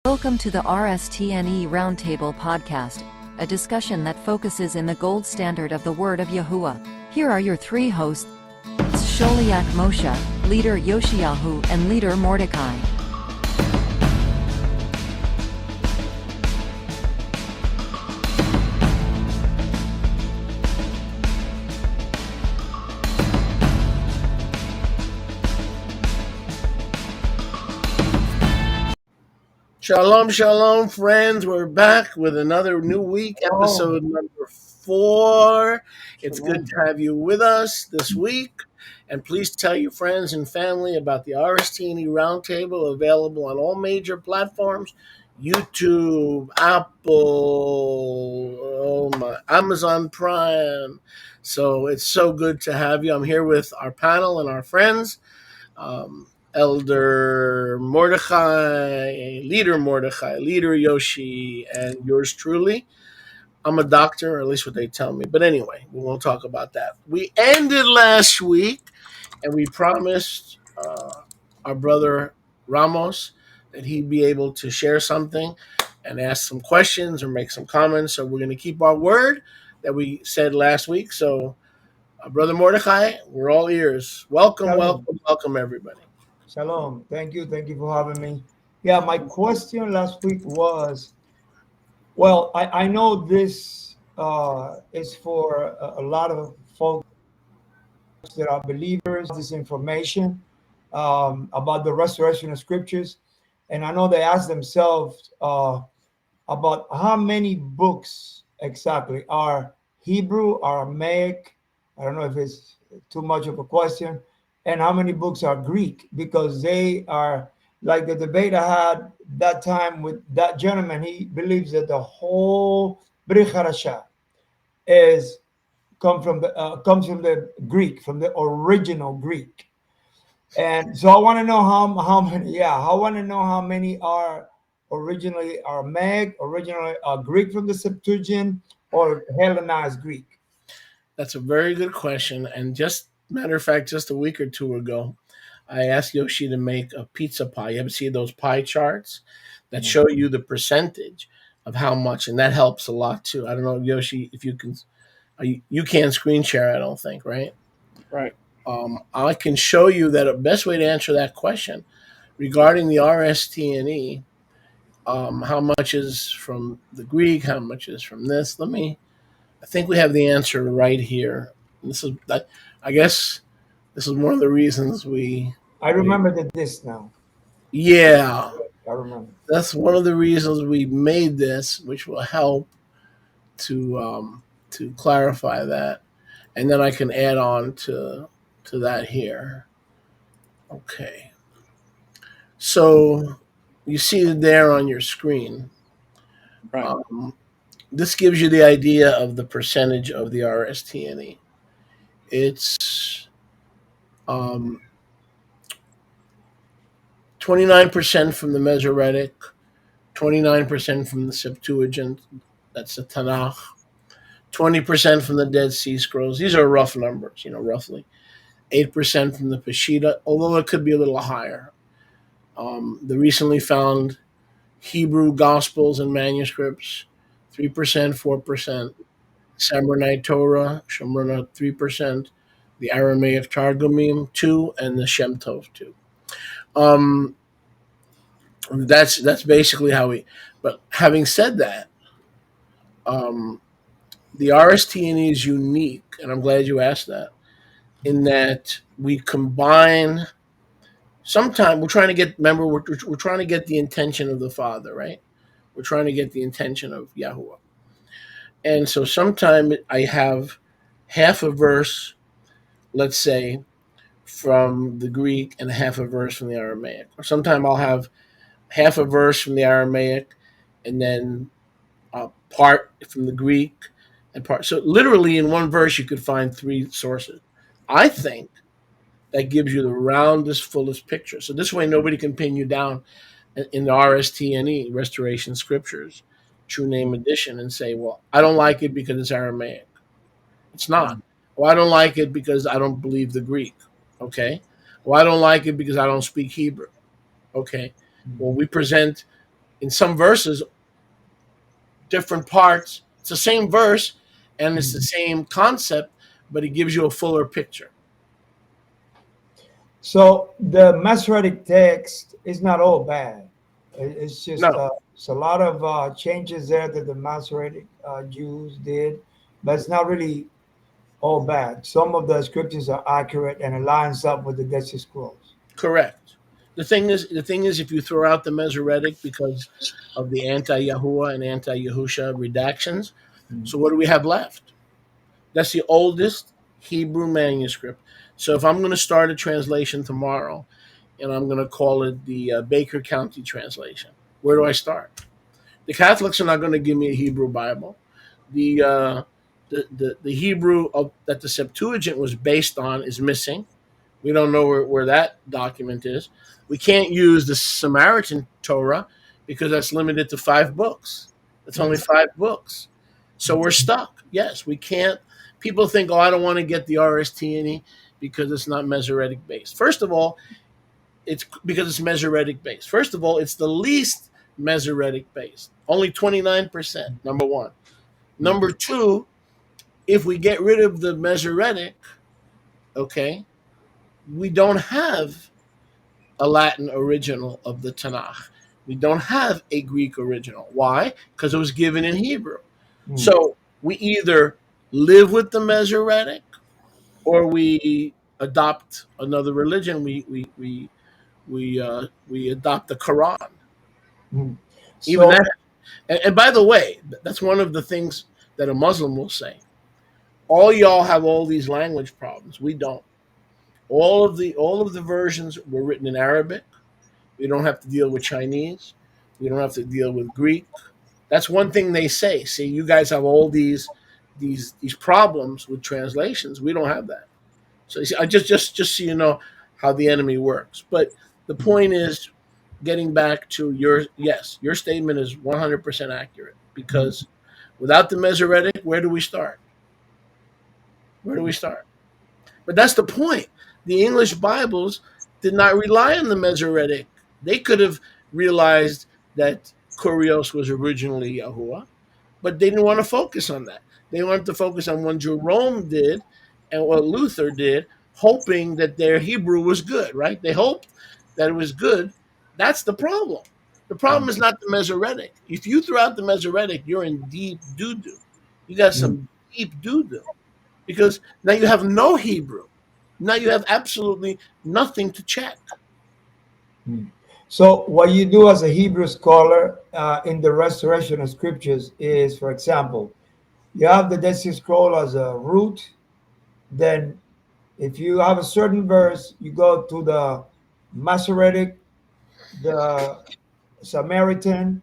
Welcome to the RSTNE Roundtable podcast, a discussion that focuses in the gold standard of the Word of Yahuwah. Here are your three hosts, Sholiach Moshe, leader Yoshiyahu, and leader Mordecai. Shalom, shalom, friends. We're back with another new week, episode number 4. It's good to have you with us this week. And please tell your friends and family about the RSTNE Roundtable, available on all major platforms, YouTube, Apple, Amazon Prime. So it's so good to have you. I'm here with our panel and our friends. Elder Mordecai, leader Yoshi, and yours truly. I'm a doctor, or at least what they tell me. But anyway, we won't talk about that. We ended last week, and we promised our brother Ramos that he'd be able to share something and ask some questions or make some comments. So we're going to keep our word that we said last week. So, Brother Mordecai, we're all ears. Welcome, everybody. Shalom. Thank you for having me. Yeah, my question last week was, well, I know this is for a lot of folks that are believers, this information about the restoration of scriptures. And I know they ask themselves about how many books exactly are Hebrew, Aramaic. I don't know if it's too much of a question. And how many books are Greek, because they are like the debate I had that time with that gentleman. He believes that the whole Brit Hadashah comes from the Greek, from the original Greek. And so I want to know how many. Yeah, I want to know how many are originally Aramaic, originally Greek from the Septuagint, or Hellenized Greek. That's a very good question, and matter of fact, just a week or two ago, I asked Yoshi to make a pizza pie. You ever see those pie charts that show you the percentage of how much? And that helps a lot too. I don't know, Yoshi, if you can, you can't screen share, I don't think, right? Right. I can show you that the best way to answer that question regarding the RSTNE, how much is from the Greek, how much is from this. I think we have the answer right here. I guess this is one of the reasons I remember this now. Yeah. I remember. That's one of the reasons we made this, which will help to clarify that. And then I can add on to that here. Okay. So you see it there on your screen. Right. This gives you the idea of the percentage of the RSTNE. It's 29% from the Masoretic, 29% from the Septuagint, that's the Tanakh, 20% from the Dead Sea Scrolls. These are rough numbers, roughly. 8% from the Peshitta, although it could be a little higher. The recently found Hebrew Gospels and manuscripts, 3%, 4%. Samronite Torah, Shomronite, 3%. The Aramaic Targumim, 2%, and the Shem Tov, 2%. That's basically how we. But having said that, the RSTNE is unique, and I'm glad you asked that. In that we combine. Sometimes we're trying to get. Remember, we're trying to get the intention of the Father, right? We're trying to get the intention of Yahuwah, and so sometimes I have half a verse, let's say, from the Greek and half a verse from the Aramaic, or sometimes I'll have half a verse from the Aramaic, and then part from the Greek, and part. So literally in one verse, you could find 3 sources. I think that gives you the roundest, fullest picture. So this way, nobody can pin you down in the RSTNE, Restoration Scriptures, True Name Edition, and say, well, I don't like it because it's Aramaic. It's not. Well, I don't like it because I don't believe the Greek. Okay. Well, I don't like it because I don't speak Hebrew. Okay. Well, we present In some verses, different parts, it's the same verse and it's the same concept, but it gives you a fuller picture. So the Masoretic text is not all bad. It's just No, it's a lot of changes there that the Masoretic Jews did, but it's not really all bad. Some of the scriptures are accurate and it lines up with the Dead Sea Scrolls. correct. The thing is, if you throw out the Masoretic because of the anti-Yahuwah and anti-Yahusha redactions, so what do we have left? That's the oldest Hebrew manuscript. So if I'm going to start a translation tomorrow, and I'm going to call it the Baker County translation, where do I start? The Catholics are not going to give me a Hebrew Bible. The Hebrew that the Septuagint was based on is missing. We don't know where that document is. We can't use the Samaritan Torah because that's limited to 5 books. It's only 5 books. So we're stuck. Yes, we can't. People think, oh, I don't want to get the RSTNE because it's not Masoretic based. First of all, it's because it's Masoretic based. First of all, it's the least Masoretic based. Only 29%, number one. Number two, if we get rid of the Masoretic, okay, we don't have a Latin original of the Tanakh. We don't have a Greek original. Why? Because it was given in Hebrew. So we either live with the Masoretic or we adopt another religion. We adopt the Quran. Even So that. And by the way, that's one of the things that a Muslim will say. All y'all have all these language problems. We don't. All of the versions were written in Arabic. We don't have to deal with Chinese. We don't have to deal with Greek. That's one thing they say. See, you guys have all these problems with translations. We don't have that. So you see, I just so you know how the enemy works. But the point is, getting back to your statement is 100% accurate because without the Masoretic, where do we start? Where do we start? But that's the point. The English Bibles did not rely on the Masoretic. They could have realized that Kurios was originally Yahuwah, but they didn't want to focus on that. They wanted to focus on what Jerome did and what Luther did, hoping that their Hebrew was good, right? They hoped that it was good. That's the problem. The problem is not the Masoretic. If you throw out the Masoretic, you're in deep doo-doo. You got some deep doo-doo because now you have no Hebrew. Now you have absolutely nothing to check. So what you do as a Hebrew scholar in the restoration of scriptures is, for example, you have the Dead Sea Scroll as a root. Then if you have a certain verse, you go to the Masoretic, the Samaritan,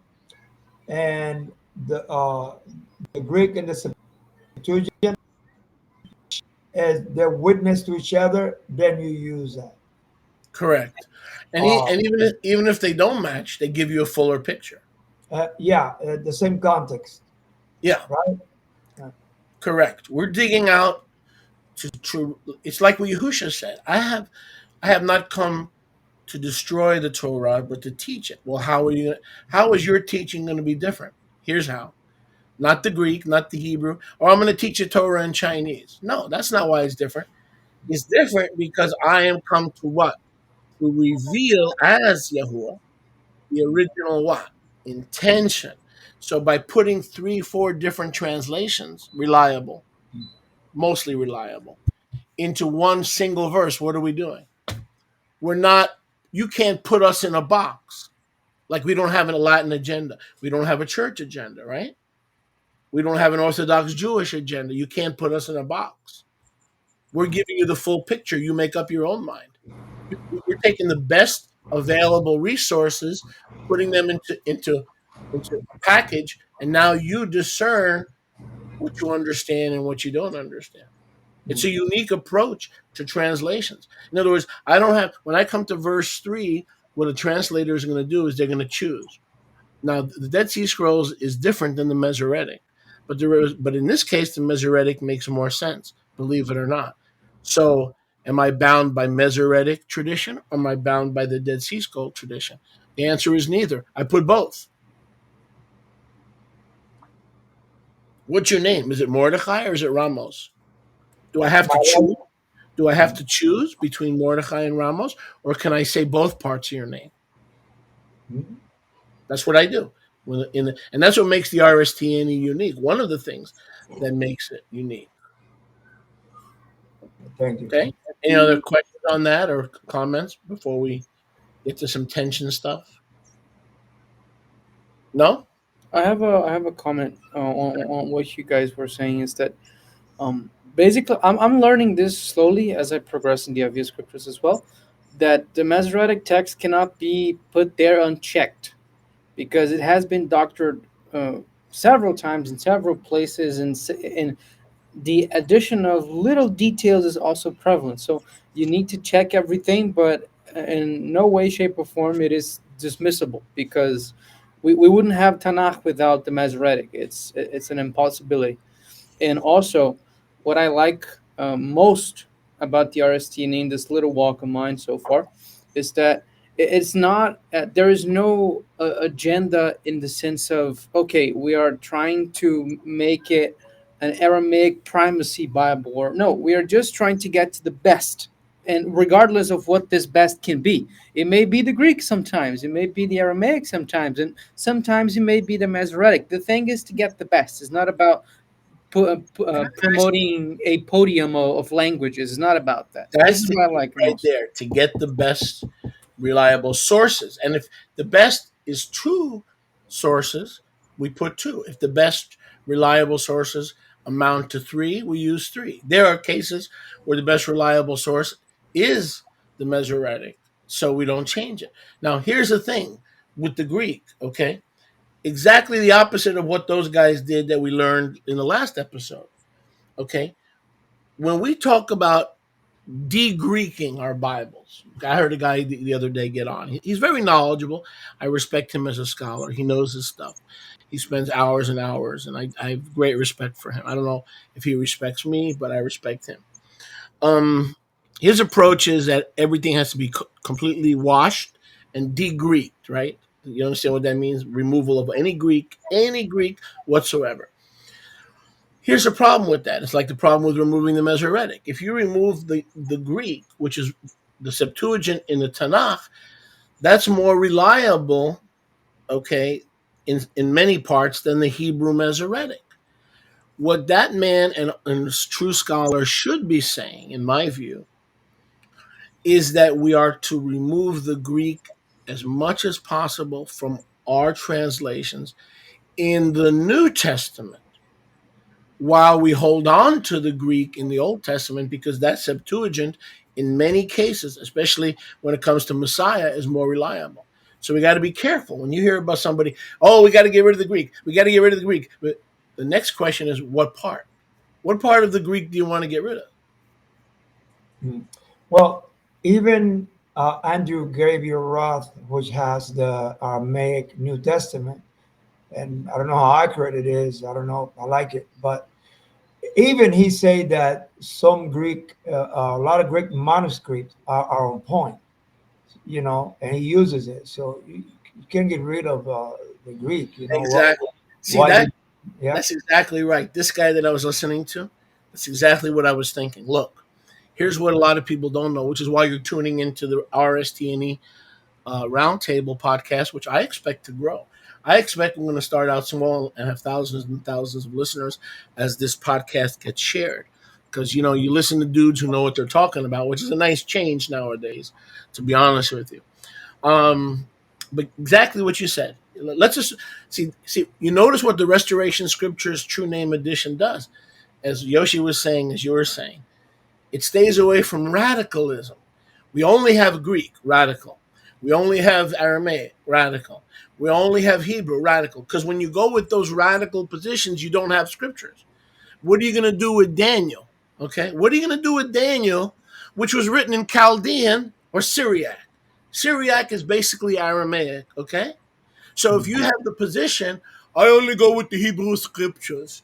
and the Greek and the Septuagint, as they're witness to each other, then you use that. Correct. And Uh, even if they don't match, they give you a fuller picture. the same context, Yeah, right? correct. We're digging out to true. It's like what Yahusha said. I have not come to destroy the Torah, but to teach it. Well, how is your teaching going to be different? Here's how. Not the Greek, not the Hebrew, or I'm going to teach you Torah in Chinese. No, that's not why it's different. It's different because I am come to what? To reveal as Yahuwah the original what? Intention. So by putting 3, 4 different translations, reliable, mostly reliable, into one single verse, what are we doing? We're not, you can't put us in a box. Like we don't have a Latin agenda. We don't have a church agenda, right? We don't have an Orthodox Jewish agenda. You can't put us in a box. We're giving you the full picture. You make up your own mind. We're taking the best available resources, putting them into a package, and now you discern what you understand and what you don't understand. It's a unique approach to translations. In other words, I don't have when I come to verse 3, what a translator is going to do is they're going to choose. Now, the Dead Sea Scrolls is different than the Masoretic, but in this case, the Masoretic makes more sense, believe it or not. So, am I bound by Masoretic tradition or am I bound by the Dead Sea Scroll tradition? The answer is neither. I put both. What's your name? Is it Mordecai or is it Ramos? Do I have to My choose? wife, Do I have to choose between Mordecai and Ramos, or can I say both parts of your name? Mhm. That's what I do. And that's what makes the RSTNE unique. One of the things that makes it unique. Thank you. Okay. Any other questions on that or comments before we get to some tension stuff? No. I have a comment on what you guys were saying is that basically I'm learning this slowly as I progress in the obvious scriptures as well, that the Masoretic text cannot be put there unchecked because it has been doctored several times in several places, and the addition of little details is also prevalent. So you need to check everything, but in no way, shape, or form it is dismissible because we wouldn't have Tanakh without the Masoretic. It's an impossibility. And also, what I like most about the RSTNE in this little walk of mine so far is that it's not, there is no agenda in the sense of, okay, we are trying to make it an Aramaic primacy Bible, or no, we are just trying to get to the best. And regardless of what this best can be, it may be the Greek sometimes, it may be the Aramaic sometimes, and sometimes it may be the Masoretic. The thing is to get the best. It's not about promoting a podium of languages. It's not about that. This That's is the what I key like right most. there, to get the best reliable sources. And if the best is two sources, we put two. If the best reliable sources amount to three, we use three. There are cases where the best reliable source is the Masoretic, so we don't change it. Now, here's the thing with the Greek, okay? Exactly the opposite of what those guys did that we learned in the last episode, okay? When we talk about de-Greeking our Bibles. I heard a guy the other day get on. He's very knowledgeable. I respect him as a scholar. He knows his stuff. He spends hours and hours, and I have great respect for him. I don't know if he respects me, but I respect him. Um, his approach is that everything has to be completely washed and de-Greeked, right? You understand what that means? Removal of any Greek whatsoever. Here's the problem with that. It's like the problem with removing the Masoretic. If you remove the Greek, which is the Septuagint in the Tanakh, that's more reliable, okay, in many parts than the Hebrew Masoretic. What that man and true scholar should be saying, in my view, is that we are to remove the Greek as much as possible from our translations in the New Testament, while we hold on to the Greek in the Old Testament, because that Septuagint, in many cases, especially when it comes to Messiah, is more reliable. So we got to be careful when you hear about somebody, oh, we got to get rid of the Greek. We got to get rid of the Greek. But the next question is, what part? What part of the Greek do you want to get rid of? Mm. Well, even Andrew Gabriel Roth, which has the Aramaic New Testament, and I don't know how accurate it is. I don't know. I like it, but even he said that some Greek, a lot of Greek manuscripts are on point, and he uses it. So you can't get rid of the Greek. Exactly. See Why that? did? Yeah. That's exactly right. This guy that I was listening to, that's exactly what I was thinking. Look, here's what a lot of people don't know, which is why you're tuning into the RSTNE Roundtable podcast, which I expect to grow. I expect we're going to start out small and have thousands and thousands of listeners as this podcast gets shared. Because, you listen to dudes who know what they're talking about, which is a nice change nowadays, to be honest with you. But exactly what you said. Let's just see. You notice what the Restoration Scriptures True Name Edition does. As Yoshi was saying, as you were saying, it stays away from radicalism. We only have Greek, radical. We only have Aramaic, radical. We only have Hebrew, radical. Because when you go with those radical positions, you don't have scriptures. What are you going to do with Daniel? Okay. What are you going to do with Daniel, which was written in Chaldean or Syriac? Syriac is basically Aramaic. Okay. So if you have the position, I only go with the Hebrew scriptures.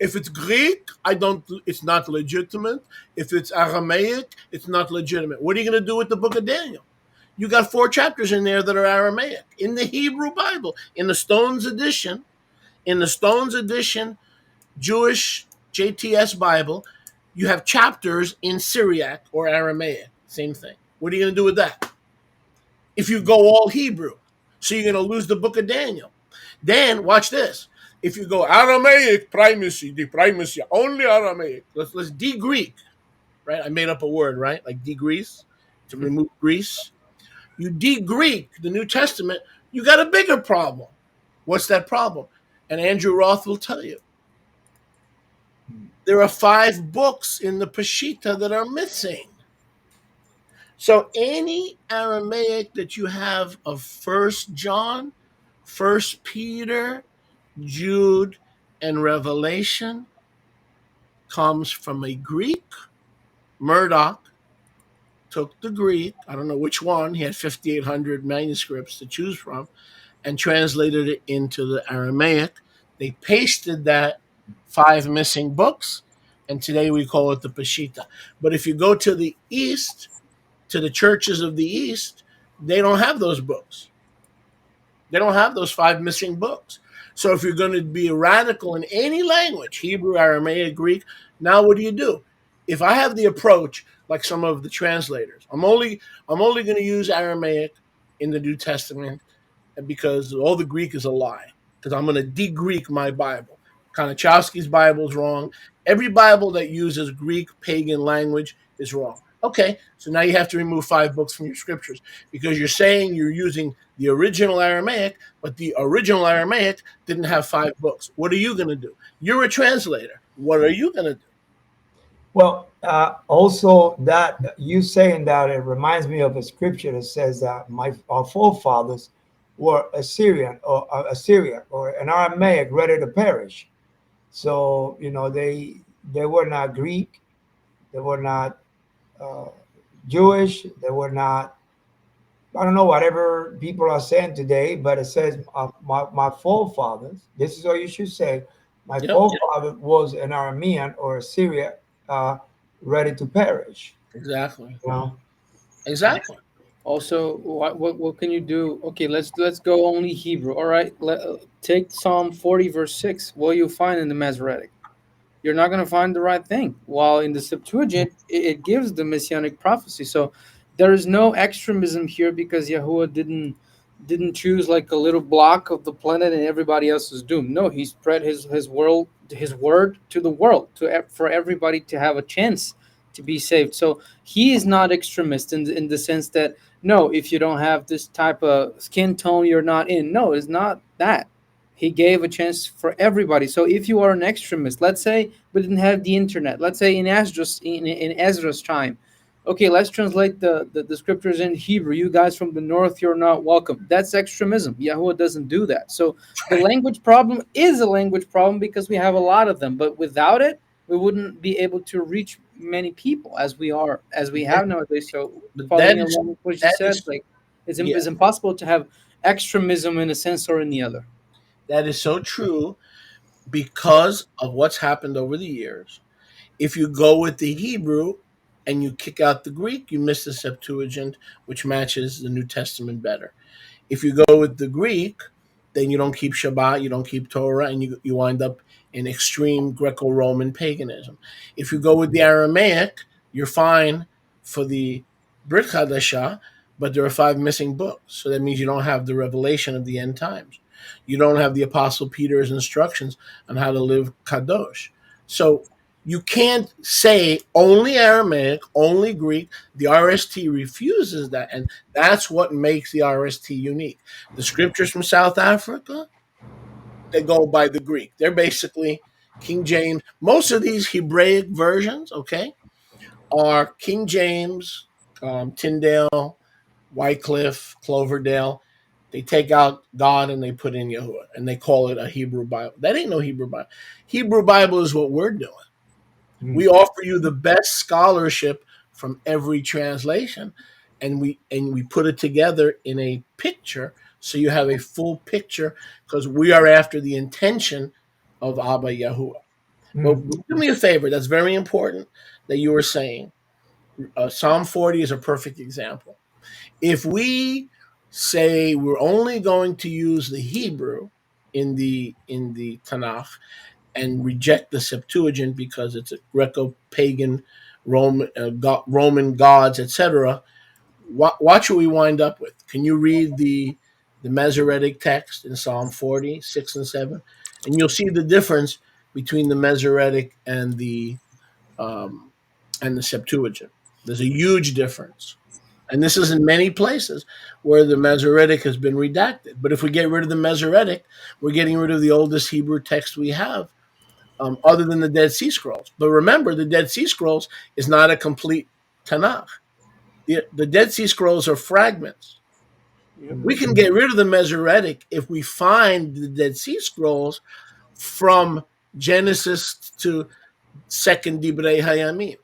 If it's Greek, it's not legitimate. If it's Aramaic, it's not legitimate. What are you going to do with the book of Daniel? You got 4 chapters in there that are Aramaic in the Hebrew Bible. In the Stones edition, Jewish JTS Bible, you have chapters in Syriac or Aramaic. Same thing. What are you going to do with that? If you go all Hebrew, so you're going to lose the book of Daniel. Then watch this. If you go Aramaic primacy, the primacy, only Aramaic. Let's de-Greek, right? I made up a word, right? Like de-Grease, to remove Greece. You de-Greek the New Testament, you got a bigger problem. What's that problem? And Andrew Roth will tell you. There are 5 books in the Peshitta that are missing. So any Aramaic that you have of First John, First Peter, Jude, and Revelation comes from a Greek. Murdoch took the Greek, I don't know which one, he had 5,800 manuscripts to choose from, and translated it into the Aramaic. They pasted that 5 missing books, and today we call it the Peshitta. But if you go to the East, to the churches of the East, they don't have those books. They don't have those 5 missing books. So if you're going to be a radical in any language, Hebrew, Aramaic, Greek, now what do? If I have the approach like some of the translators, I'm only going to use Aramaic in the New Testament because all the Greek is a lie. Because I'm going to de-Greek my Bible. Koniuchowsky's Bible is wrong. Every Bible that uses Greek pagan language is wrong. Okay, so now you have to remove 5 books from your scriptures because you're saying you're using the original Aramaic, but the original Aramaic didn't have 5 books. What are you going to do? You're a translator. What are you going to do? Well, also that you saying that, it reminds me of a scripture that says that our forefathers were Assyrian or an Aramaic ready to perish. So they were not Greek, they were not Jewish, they were not, I don't know, whatever people are saying today, but it says my forefathers, this is what you should say, my forefather was an Aramean or Assyrian ready to perish. Exactly. You know? Exactly. Also, what can you do? Okay, let's go only Hebrew. All right, take Psalm 40 verse 6. What you find in the Masoretic? You're not going to find the right thing. While in the Septuagint, it gives the messianic prophecy. So there is no extremism here because Yahuwah didn't choose like a little block of the planet and everybody else is doomed. No, he spread his word to the world for everybody to have a chance to be saved. So he is not extremist in the sense that no, if you don't have this type of skin tone, you're not in. No, it's not that. He gave a chance for everybody. So if you are an extremist, let's say we didn't have the internet, let's say in Ezra's time, okay, let's translate the scriptures in Hebrew. You guys from the north, you're not welcome. That's extremism. Yahuwah doesn't do that. So the language problem is a language problem because we have a lot of them. But without it, we wouldn't be able to reach many people as we have nowadays. So following along what you said, like it's impossible to have extremism in a sense or in the other. That is so true because of what's happened over the years. If you go with the Hebrew and you kick out the Greek, you miss the Septuagint, which matches the New Testament better. If you go with the Greek, then you don't keep Shabbat, you don't keep Torah, and you wind up in extreme Greco-Roman paganism. If you go with the Aramaic, you're fine for the Brit Hadashah, but there are 5 missing books. So that means you don't have the revelation of the end times. You don't have the Apostle Peter's instructions on how to live Kadosh. So you can't say only Aramaic, only Greek. The RST refuses that, and that's what makes the RST unique. The scriptures from South Africa, they go by the Greek. They're basically King James. Most of these Hebraic versions, okay, are King James, Tyndale, Wycliffe, Cloverdale. They take out God and they put in Yahuwah, and they call it a Hebrew Bible. That ain't no Hebrew Bible. Hebrew Bible is what we're doing. We offer you the best scholarship from every translation, and we put it together in a picture so you have a full picture because we are after the intention of Abba Yahuwah. But do me a favor, that's very important that you were saying. Psalm 40 is a perfect example. If we say we're only going to use the Hebrew in the Tanakh, and reject the Septuagint because it's a Greco-pagan Roman gods, etc., watch what we wind up with. Can you read the Masoretic text in Psalm 40, 6 and 7? And you'll see the difference between the Masoretic and the Septuagint. There's a huge difference. And this is in many places where the Masoretic has been redacted. But if we get rid of the Masoretic, we're getting rid of the oldest Hebrew text we have, other than the Dead Sea Scrolls. But remember, the Dead Sea Scrolls is not a complete Tanakh. The Dead Sea Scrolls are fragments. Yep. We can get rid of the Masoretic if we find the Dead Sea Scrolls from Genesis to Second Divrei Hayamim.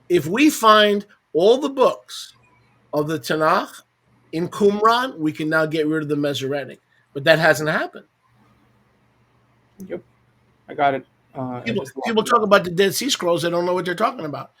If we find all the books of the Tanakh in Qumran, we can now get rid of the Masoretic. But that hasn't happened. Yep, I got it. People talk about the Dead Sea Scrolls, they don't know what they're talking about.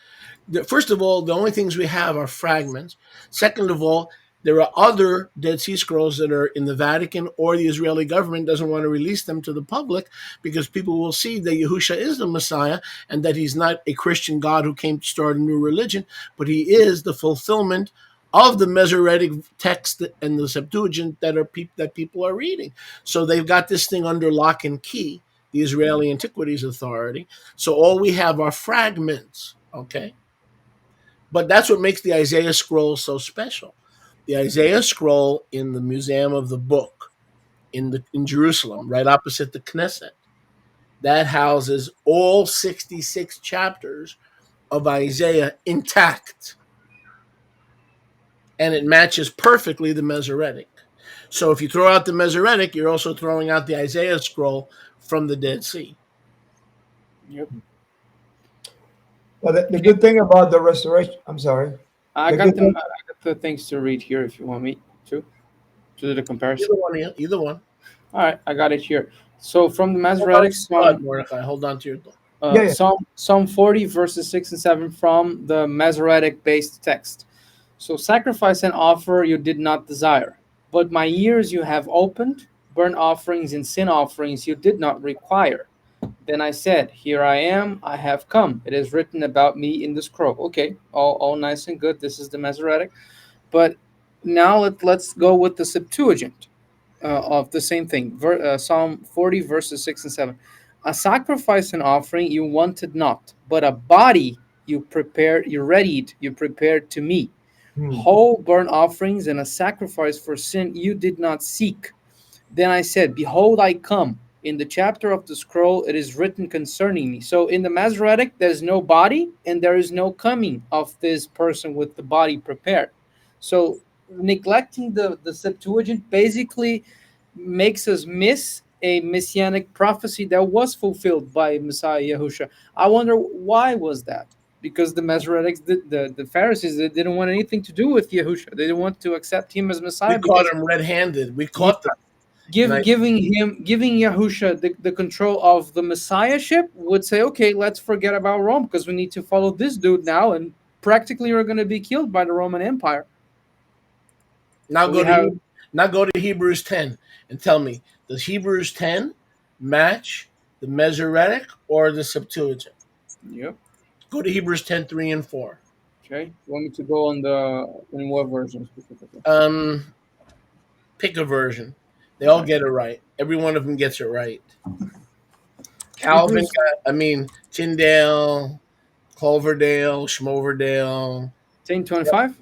First of all, the only things we have are fragments. Second of all, there are other Dead Sea Scrolls that are in the Vatican, or the Israeli government doesn't want to release them to the public because people will see that Yahusha is the Messiah and that he's not a Christian God who came to start a new religion, but he is the fulfillment of the Masoretic text and the Septuagint that people are reading. So they've got this thing under lock and key, the Israeli Antiquities Authority. So all we have are fragments, okay? But that's what makes the Isaiah scroll so special. The Isaiah scroll in the Museum of the Book in Jerusalem, right opposite the Knesset, that houses all 66 chapters of Isaiah intact. And it matches perfectly the Masoretic. So if you throw out the Masoretic, you're also throwing out the Isaiah scroll from the Dead Sea. Yep. Well, the good thing about the restoration, I'm sorry. I got the things to read here if you want me to do the comparison. Either one. All right, I got it here. So from the Masoretic, Mordecai, hold on to your thought. Psalm 40 verses 6 and 7 from the Masoretic-based text. So sacrifice and offer you did not desire, but my ears you have opened, burnt offerings and sin offerings you did not require. Then I said, here I am, I have come. It is written about me in the scroll. Okay, all nice and good. This is the Masoretic. But now let's go with the Septuagint of the same thing. Psalm 40 verses 6 and 7. A sacrifice and offering you wanted not, but a body you prepared to me. Whole burnt offerings and a sacrifice for sin you did not seek. Then I said, behold, I come. In the chapter of the scroll, it is written concerning me. So in the Masoretic, there's no body and there is no coming of this person with the body prepared. So neglecting the Septuagint basically makes us miss a messianic prophecy that was fulfilled by Messiah Yahusha. I wonder why was that? Because the Masoretics, the Pharisees, they didn't want anything to do with Yahusha. They didn't want to accept him as Messiah. We caught him red-handed. We caught them. Giving Yahusha the control of the Messiahship would say, okay, let's forget about Rome because we need to follow this dude now, and practically we're going to be killed by the Roman Empire. Now go to Hebrews 10 and tell me, does Hebrews 10 match the Masoretic or the Septuagint? Yep. Go to Hebrews 10, 3 and 4. Okay. You want me to go in what version specifically? Pick a version. They all get it right. Every one of them gets it right. Calvin, Tyndale, Cloverdale, Schmoverdale. 10:25?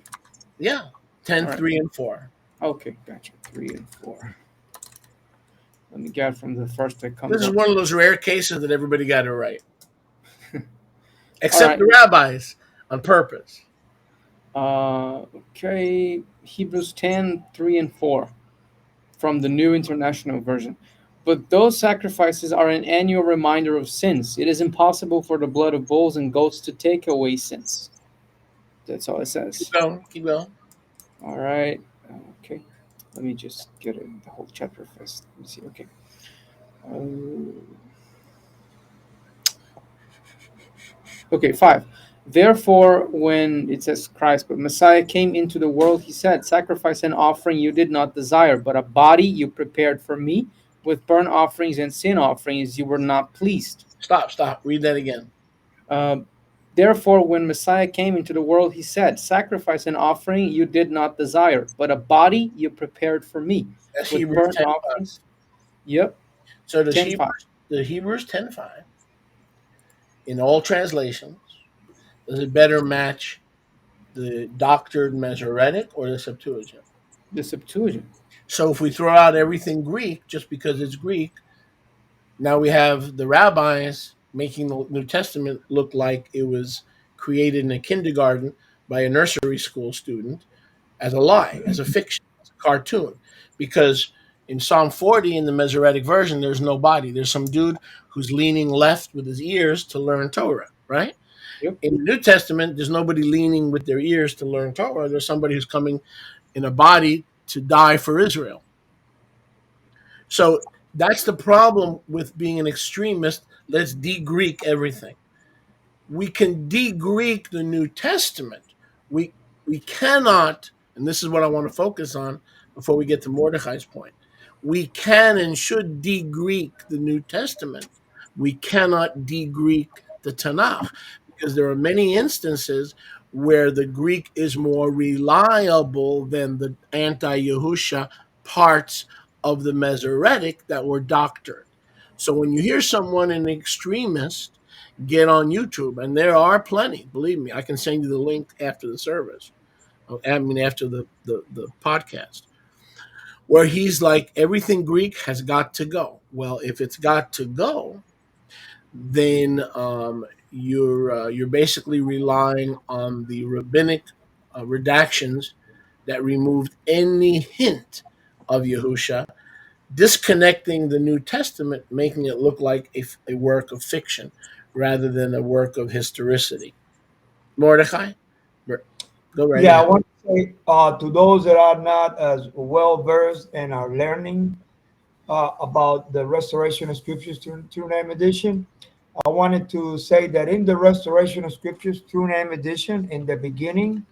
Yeah. 10, right. 3 and 4. Okay, gotcha. 3 and 4. Let me get from the first that comes This is up. one of those rare cases that everybody got it right. Except the rabbis on purpose. Okay, Hebrews 10, 3 and 4 from the New International Version. But those sacrifices are an annual reminder of sins. It is impossible for the blood of bulls and goats to take away sins. That's all it says. Keep going. All right. Okay. Let me just get the whole chapter first. Let me see. Okay. Okay, 5. Therefore, when it says Christ, but Messiah came into the world, he said, sacrifice and offering you did not desire, but a body you prepared for me. with burnt offerings and sin offerings you were not pleased. Stop. Read that again. Um, Therefore, when Messiah came into the world, he said, sacrifice and offering you did not desire, but a body you prepared for me. That's With Hebrews burnt 10:5. offerings. Yep, So 10:5. the Hebrews 10:5 in all translations, does it better match the doctored Masoretic or the Septuagint? The Septuagint. So if we throw out everything Greek just because it's Greek, now we have the rabbis making the New Testament look like it was created in a kindergarten by a nursery school student as a lie, as a fiction, as a cartoon. Because in Psalm 40 in the Masoretic version, there's no body. There's some dude who's leaning left with his ears to learn Torah, right? Yep. In the New Testament, there's nobody leaning with their ears to learn Torah. There's somebody who's coming in a body to die for Israel. So that's the problem with being an extremist. Let's de-Greek everything. We can de-Greek the New Testament. We cannot, and this is what I want to focus on before we get to Mordechai's point. We can and should de-Greek the New Testament. We cannot de-Greek the Tanakh because there are many instances where the Greek is more reliable than the anti-Yahusha parts of the Masoretic that were doctored. So when you hear someone, an extremist, get on YouTube, and there are plenty, believe me, I can send you the link after the service. I mean, after the podcast, where he's like, everything Greek has got to go. Well, if it's got to go, then you're basically relying on the rabbinic redactions that removed any hint of Yahusha, disconnecting the New Testament, making it look like a work of fiction rather than a work of historicity. Mordechai, go right Yeah, I ahead. want to say to those that are not as well versed and are learning about the Restoration of Scriptures True Name Edition, I wanted to say that in the Restoration of Scriptures True Name Edition, in the beginning,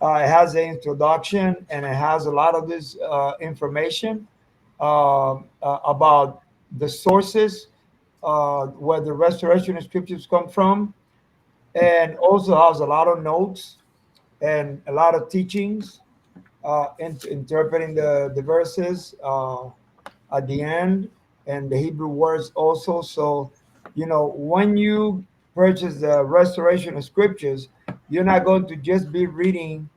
it has an introduction and it has a lot of this information about the sources where the Restoration of Scriptures come from, and also has a lot of notes and a lot of teachings interpreting the verses at the end, and the Hebrew words also. So, when you purchase the Restoration of Scriptures, you're not going to just be reading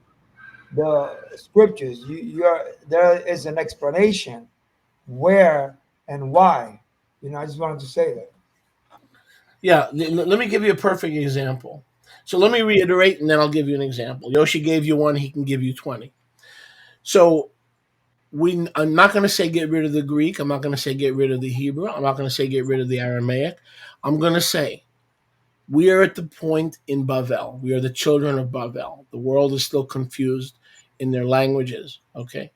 the scriptures. There is an explanation where and why. I just wanted to say that. Yeah, let me give you a perfect example. So let me reiterate, and then I'll give you an example. Yoshi gave you one; he can give you 20. So I'm not going to say get rid of the Greek. I'm not going to say get rid of the Hebrew. I'm not going to say get rid of the Aramaic. I'm going to say we are at the point in Bavel. We are the children of Bavel. The world is still confused in their languages. Okay.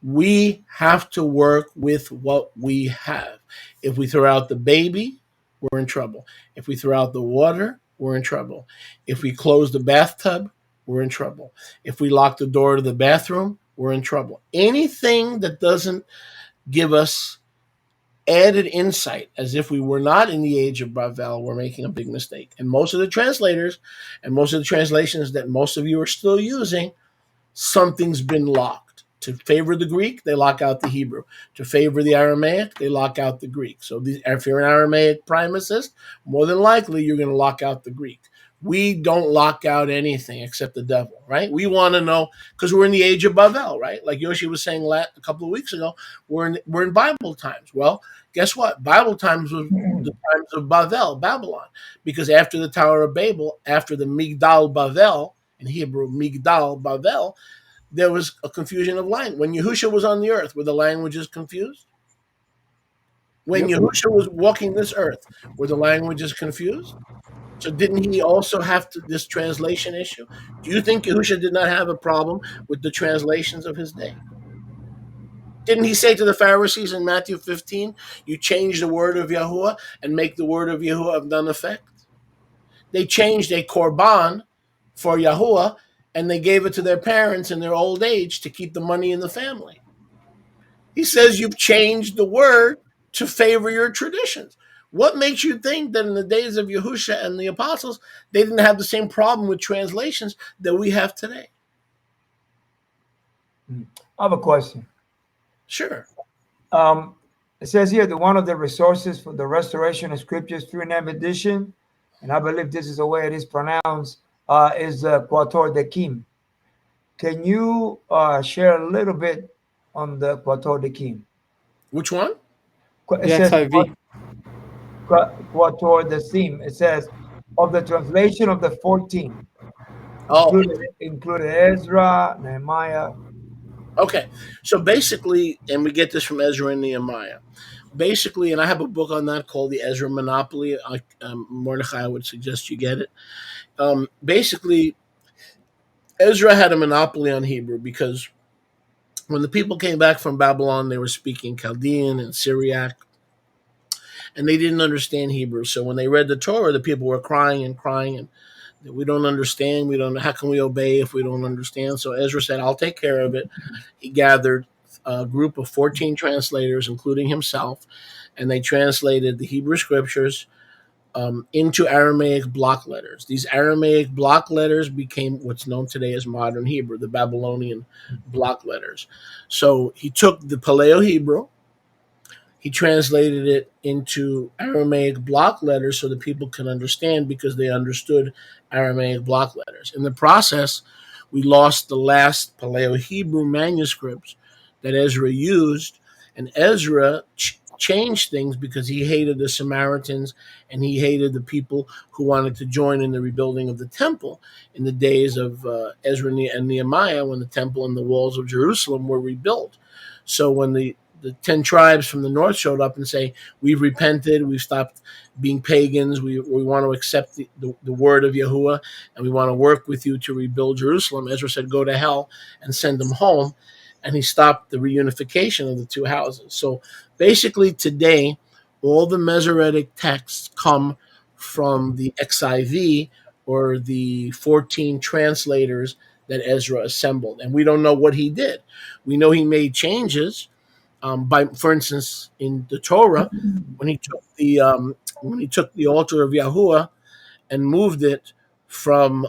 We have to work with what we have. If we throw out the baby, we're in trouble. If we throw out the water, we're in trouble. If we close the bathtub, we're in trouble. If we lock the door to the bathroom, we're in trouble. Anything that doesn't give us added insight as if we were not in the age of Bavel, we're making a big mistake. And most of the translators and most of the translations that most of you are still using, something's been locked. To favor the Greek, they lock out the Hebrew. To favor the Aramaic, they lock out the Greek. So if you're an Aramaic primacist, more than likely you're going to lock out the Greek. We don't lock out anything except the devil, right? We want to know, because we're in the age of Bavel, right? Like Yoshi was saying a couple of weeks ago, we're in Bible times. Well, guess what? Bible times was the times of Bavel, Babylon, because after the Tower of Babel, after the Migdal Bavel, in Hebrew, Migdal Bavel, there was a confusion of language. When Yahusha was on the earth, were the languages confused? When Yep. Yahusha was walking this earth, were the languages confused? So didn't he also have this translation issue? Do you think Yahusha did not have a problem with the translations of his day? Didn't he say to the Pharisees in Matthew 15, you change the word of Yahuwah and make the word of Yahuwah of none effect? They changed a korban for Yahuwah and they gave it to their parents in their old age to keep the money in the family. He says you've changed the word to favor your traditions. What makes you think that in the days of Yahusha and the apostles, they didn't have the same problem with translations that we have today? I have a question. Sure. It says here that one of the resources for the restoration of scriptures through an edition, and I believe this is the way it is pronounced, is Quator Dekim. Can you share a little bit on the Quator Dekim? Which one? It The says XIV. Quator Decim. It says of the translation of the 14, Oh, included Ezra, Nehemiah. okay. So basically, and we get this from Ezra and Nehemiah. Basically, and I have a book on that called The Ezra Monopoly. Mordechai, I would suggest you get it. Basically, Ezra had a monopoly on Hebrew because when the people came back from Babylon, they were speaking Chaldean and Syriac, and they didn't understand Hebrew. So when they read the Torah, the people were crying and crying, and we don't understand. We don't. How can we obey if we don't understand? So Ezra said, "I'll take care of it." He gathered a group of 14 translators, including himself, and they translated the Hebrew scriptures into Aramaic block letters. These Aramaic block letters became what's known today as modern Hebrew, the Babylonian block letters. So he took the Paleo Hebrew, he translated it into Aramaic block letters so that people can understand because they understood Aramaic block letters. In the process, we lost the last Paleo Hebrew manuscripts that Ezra used, and Ezra changed things because he hated the Samaritans and he hated the people who wanted to join in the rebuilding of the temple in the days of Ezra and Nehemiah, when the temple and the walls of Jerusalem were rebuilt. So when the 10 tribes from the north showed up and say, we've repented, we've stopped being pagans, we want to accept the word of Yahuwah, and we want to work with you to rebuild Jerusalem, Ezra said, go to hell and send them home. And he stopped the reunification of the two houses. So basically today, all the Masoretic texts come from the XIV, or the 14 translators that Ezra assembled. And we don't know what he did. We know he made changes. For instance, in the Torah, when he took the altar of Yahuwah and moved it from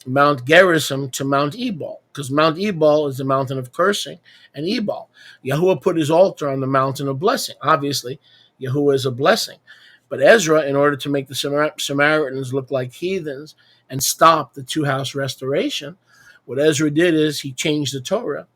Mount Gerizim to Mount Ebal, because Mount Ebal is the mountain of cursing, and Ebal. Yahuwah put his altar on the mountain of blessing. Obviously, Yahuwah is a blessing. But Ezra, in order to make the Samaritans look like heathens and stop the two-house restoration, what Ezra did is he changed the Torah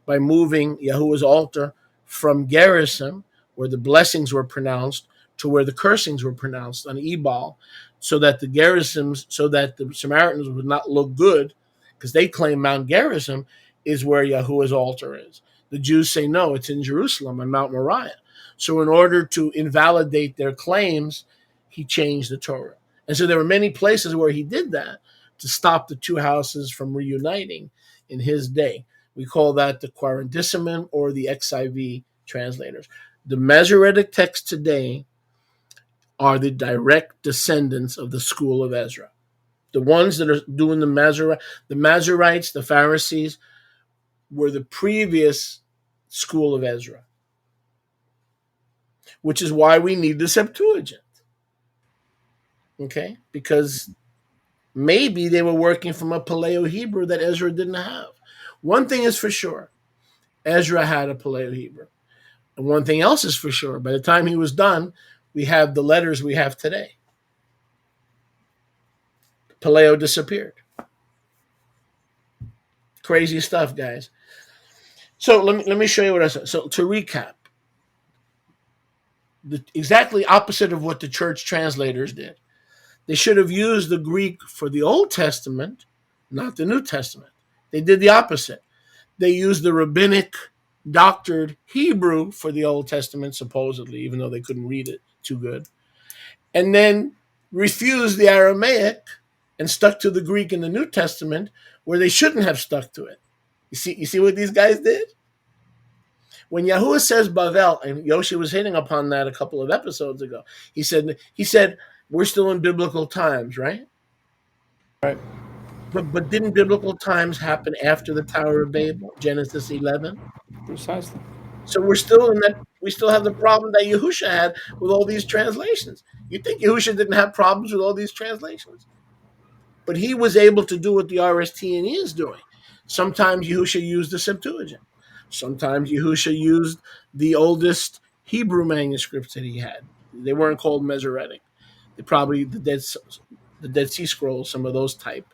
by moving Yahuwah's altar from Gerizim, where the blessings were pronounced, to where the cursings were pronounced on Ebal, so that the Samaritans would not look good, because they claim Mount Gerizim is where Yahuwah's altar is. The Jews say, no, it's in Jerusalem on Mount Moriah. So in order to invalidate their claims, he changed the Torah. And so there were many places where he did that to stop the two houses from reuniting in his day. We call that the Quarantissimum or the XIV translators. The Masoretic texts today are the direct descendants of the school of Ezra. The ones that are doing the Masoretes, the Pharisees, were the previous school of Ezra, which is why we need the Septuagint. Okay? Because maybe they were working from a Paleo Hebrew that Ezra didn't have. One thing is for sure, Ezra had a Paleo Hebrew. And one thing else is for sure, by the time he was done, we have the letters we have today. Paleo disappeared. Crazy stuff, guys. So let me show you what I said. So to recap, the exactly opposite of what the church translators did. They should have used the Greek for the Old Testament, not the New Testament. They did the opposite. They used the rabbinic doctored Hebrew for the Old Testament, supposedly, even though they couldn't read it too good, and then refused the Aramaic and stuck to the Greek in the New Testament, where they shouldn't have stuck to it. You see what these guys did? When Yahuwah says Bavel, and Yoshi was hitting upon that a couple of episodes ago, he said we're still in biblical times, right? Right. But didn't biblical times happen after the Tower of Babel, Genesis 11? Precisely. So we're still in that. We still have the problem that Yahusha had with all these translations. You think Yahusha didn't have problems with all these translations, but he was able to do what the RSTNE is doing. Sometimes Yahusha used the Septuagint. Sometimes Yahusha used the oldest Hebrew manuscripts that he had. They weren't called Masoretic. They probably the Dead Sea Scrolls, some of those type.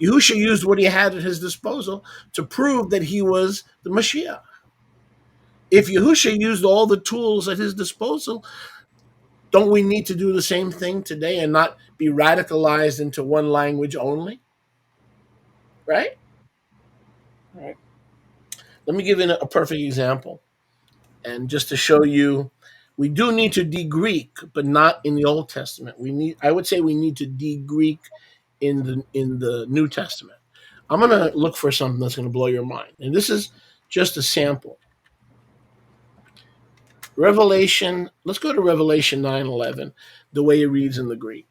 Yahusha used what he had at his disposal to prove that he was the Mashiach. If Yahusha used all the tools at his disposal, don't we need to do the same thing today and not be radicalized into one language only? Right? Right. Let me give you a perfect example. And just to show you, we do need to de-Greek, but not in the Old Testament. I would say we need to de-Greek in the New Testament. I'm gonna look for something that's gonna blow your mind. And this is just a sample. Revelation, let's go to Revelation 9:11, the way it reads in the Greek.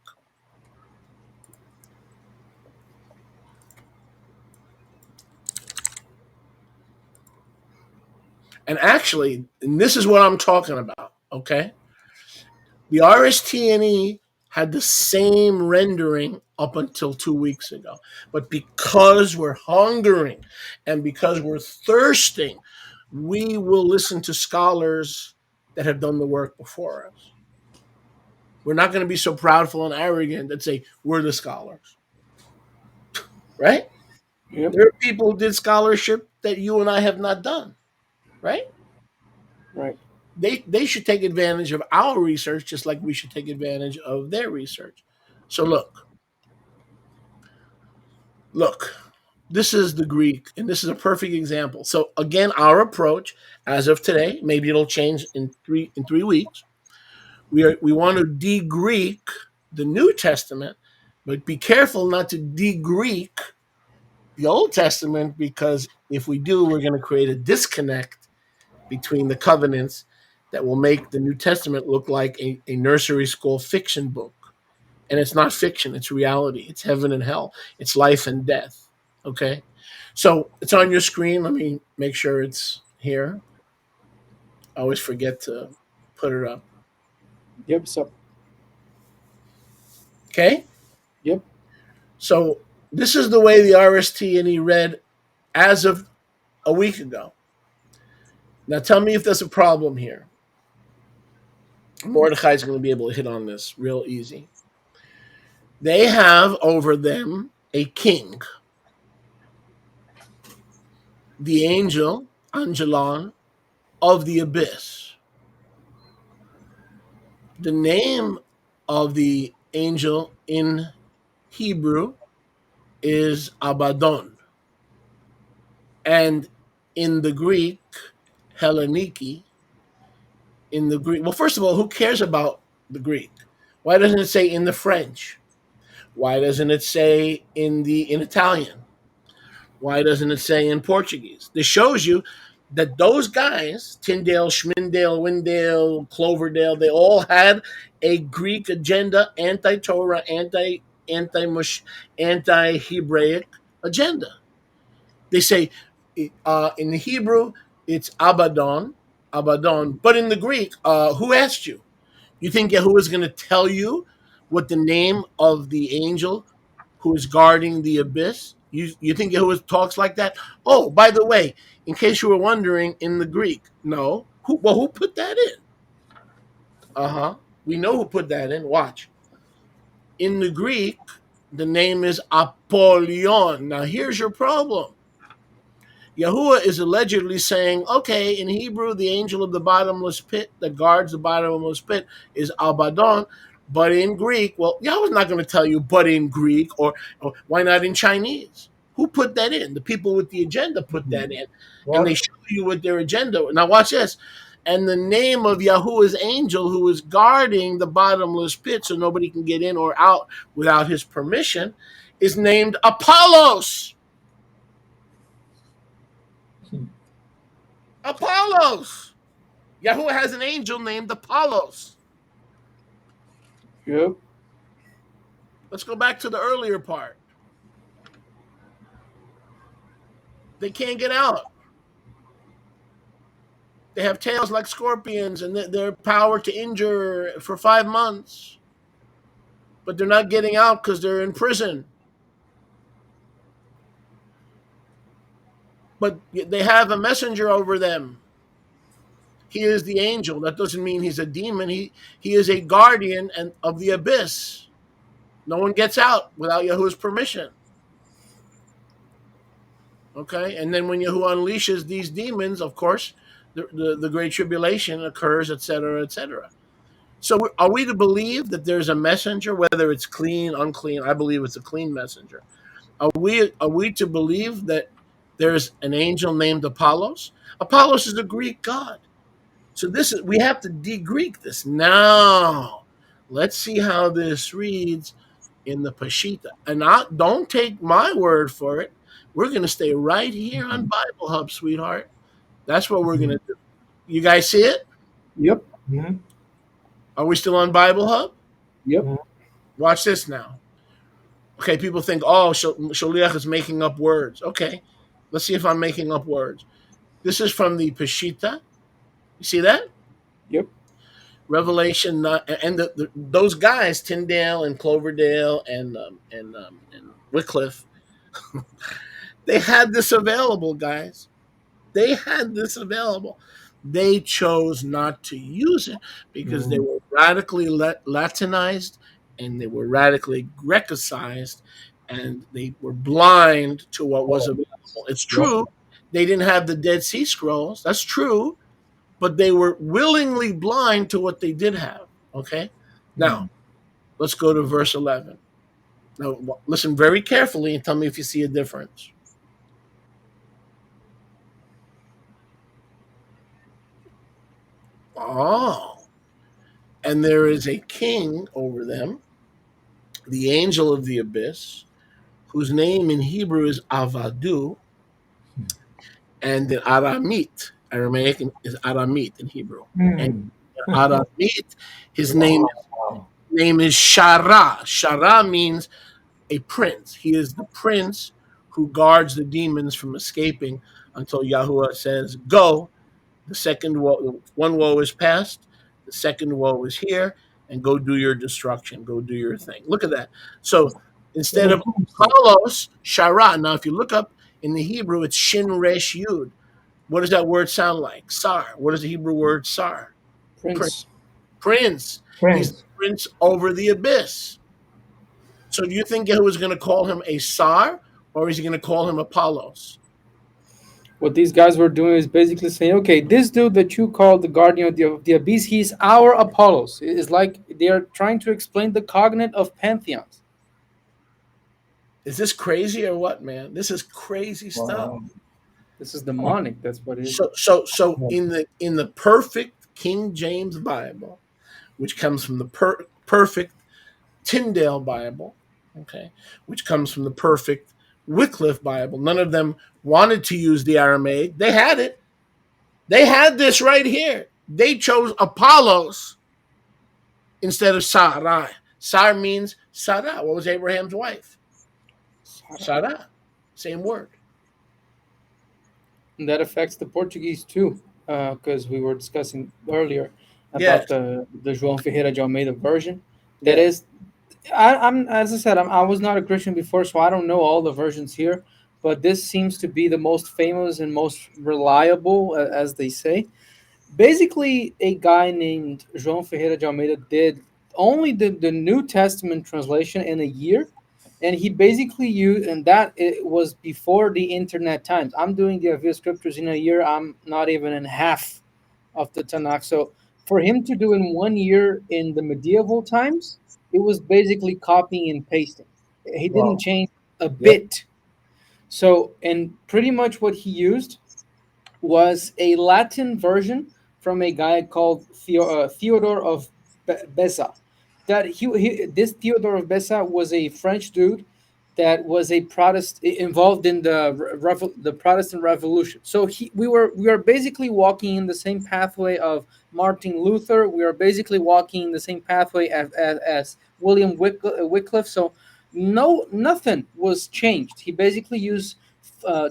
And actually, and this is what I'm talking about, okay? The RSTNE had the same rendering up until 2 weeks ago. But because we're hungering and because we're thirsting, we will listen to scholars that have done the work before us. We're not going to be so proudful and arrogant that say we're the scholars, right? Yep. There are people who did scholarship that you and I have not done, right? Right. They should take advantage of our research just like we should take advantage of their research. So look, this is the Greek, and this is a perfect example. So again, our approach as of today, maybe it'll change in 3 weeks. We want to de-Greek the New Testament, but be careful not to de-Greek the Old Testament, because if we do, we're going to create a disconnect between the covenants that will make the New Testament look like a nursery school fiction book. And it's not fiction, it's reality. It's heaven and hell. It's life and death. Okay? So it's on your screen. Let me make sure it's here. I always forget to put it up. Yep. So. Okay? Yep. So this is the way the RSTNE read as of a week ago. Now tell me if there's a problem here. Mordechai is going to be able to hit on this real easy. They have over them a king, the angel, Angelon, of the abyss. The name of the angel in Hebrew is Abaddon. And in the Greek, Helleniki, in the Greek, well, first of all, who cares about the Greek? Why doesn't it say in the French? Why doesn't it say in Italian? Why doesn't it say in Portuguese? This shows you that those guys, Tyndale, Schmindale, Windale, Cloverdale, they all had a Greek agenda, anti-Torah, anti-Hebraic agenda. They say in the Hebrew it's Abaddon, but in the Greek, who asked you? You think Yahuwah is going to tell you what the name of the angel who is guarding the abyss? You think Yahuwah talks like that? Oh, by the way, in case you were wondering, in the Greek, no. Who put that in? We know who put that in. Watch. In the Greek, the name is Apollyon. Now, here's your problem. Yahuwah is allegedly saying, okay, in Hebrew, the angel of the bottomless pit that guards the bottomless pit is Abaddon. But in Greek, well, Yahweh's not going to tell you, but in Greek, or why not in Chinese? Who put that in? The people with the agenda put that in. And they show you what their agenda. Now watch this. And the name of Yahuwah's angel who is guarding the bottomless pit so nobody can get in or out without his permission is named Apollos. Apollos. Yahuwah has an angel named Apollos. Yep. Let's go back to the earlier part. They can't get out. They have tails like scorpions, and their power to injure for 5 months. But they're not getting out because they're in prison. But they have a messenger over them. He is the angel. That doesn't mean he's a demon. He is a guardian and of the abyss. No one gets out without Yahuwah's permission. Okay, and then when Yahuwah unleashes these demons, of course, the great tribulation occurs, etc., etc. So are we to believe that there's a messenger, whether it's clean, unclean? I believe it's a clean messenger. Are we to believe that there's an angel named Apollos? Apollos is a Greek god. So we have to de-Greek this. Now, let's see how this reads in the Peshitta. And don't take my word for it. We're going to stay right here on Bible Hub, sweetheart. That's what we're going to do. You guys see it? Yep. Mm-hmm. Are we still on Bible Hub? Yep. Watch this now. Okay, people think, oh, Sholiach is making up words. Okay, let's see if I'm making up words. This is from the Peshitta. You see that? Yep. Revelation, and those guys, Tyndale and Cloverdale and Wycliffe, they had this available, guys. They had this available. They chose not to use it because they were radically Latinized and they were radically Grecicized, and they were blind to what was available. It's true. They didn't have the Dead Sea Scrolls. That's true. But they were willingly blind to what they did have. Okay? Now, let's go to verse 11. Now, listen very carefully and tell me if you see a difference. Oh. And there is a king over them, the angel of the abyss, whose name in Hebrew is Avadu, and in Aramaic is Aramit in Hebrew. And in Aramit, his name is Shara. Shara means a prince. He is the prince who guards the demons from escaping until Yahuwah says, go. The second woe, one woe is past. The second woe is here. And go do your destruction. Go do your thing. Look at that. So instead of Apollos, Shara. Now, if you look up in the Hebrew, it's Shin Resh Yud. What does that word sound like? Sar. What is the Hebrew word sar? Prince. Prince. He's the prince over the abyss. So do you think Yahuwah is going to call him a sar, or is he going to call him Apollos? What these guys were doing is basically saying, okay, this dude that you call the guardian of the abyss, he's our Apollos. It's like they're trying to explain the cognate of pantheons. Is this crazy or what, man? This is crazy stuff. This is demonic. That's what it is. So in the perfect King James Bible, which comes from the perfect Tyndale Bible, okay, which comes from the perfect Wycliffe Bible. None of them wanted to use the Aramaic. They had it. They had this right here. They chose Apollos instead of Sarai. Sar means Sarah. What was Abraham's wife? Sarah. Same word. And that affects the Portuguese too, because we were discussing earlier about the João Ferreira de Almeida version. That is, I'm as I said, I was not a Christian before, so I don't know all the versions here. But this seems to be the most famous and most reliable, as they say. Basically, a guy named João Ferreira de Almeida did only the New Testament translation in a year. And he basically used, and that it was before the internet times. I'm doing the Avia scriptures in a year. I'm not even in half of the Tanakh. So for him to do in 1 year in the medieval times, it was basically copying and pasting. He didn't change a bit. So, and pretty much what he used was a Latin version from a guy called Theodore of Beza. That this Theodore of Beza was a French dude that was a Protestant involved in the Protestant Revolution. So we were basically walking in the same pathway of Martin Luther. We are basically walking in the same pathway as William Wycliffe. So nothing was changed. He basically used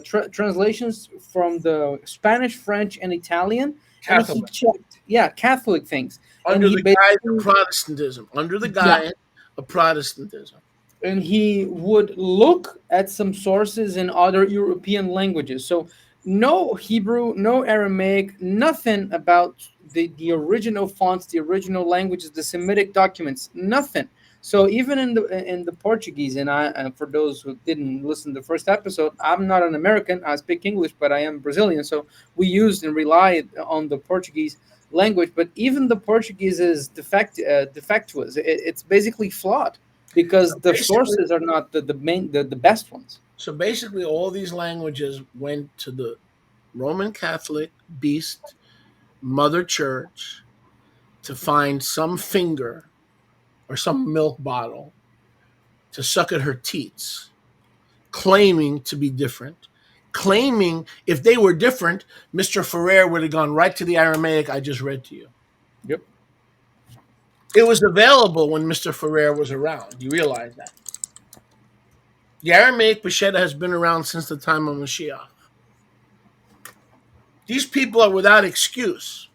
translations from the Spanish, French, and Italian, and he Catholic. checked, Catholic things, and Under he the guise of basically, Protestantism. Under the yeah, guise of Protestantism. and he would look at some sources in other European languages. So no Hebrew, no Aramaic, nothing about the original fonts, the original languages, the Semitic documents, nothing. So even in the Portuguese, and for those who didn't listen to the first episode, I'm not an American. I speak English, but I am Brazilian. So we used and relied on the Portuguese language. But even the Portuguese is defectuous. It's basically flawed because So the basically, sources are not the best ones. so basically, all these languages went to the Roman Catholic beast, Mother Church, to find some finger or some milk bottle to suck at her teats, claiming to be different. Claiming if they were different, Mr. Ferrer would have gone right to the Aramaic I just read to you. Yep. It was available when Mr. Ferrer was around. You realize that? The Aramaic Peshitta has been around since the time of Moshe. These people are without excuse.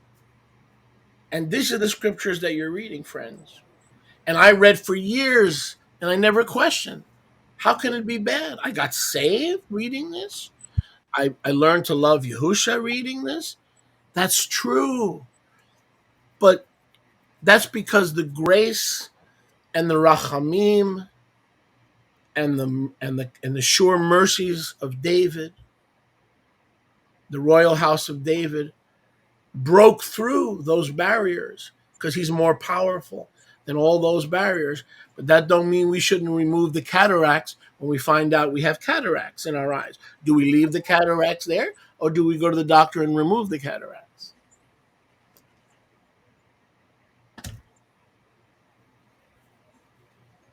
And these are the scriptures that you're reading, friends. And I read for years and I never questioned. How can it be bad? I got saved reading this. I learned to love Yahusha reading this. That's true. But that's because the grace and the rachamim and the sure mercies of David, the royal house of David, broke through those barriers because he's more powerful than all those barriers. But that don't mean we shouldn't remove the cataracts when we find out we have cataracts in our eyes. Do we leave the cataracts there, or do we go to the doctor and remove the cataracts?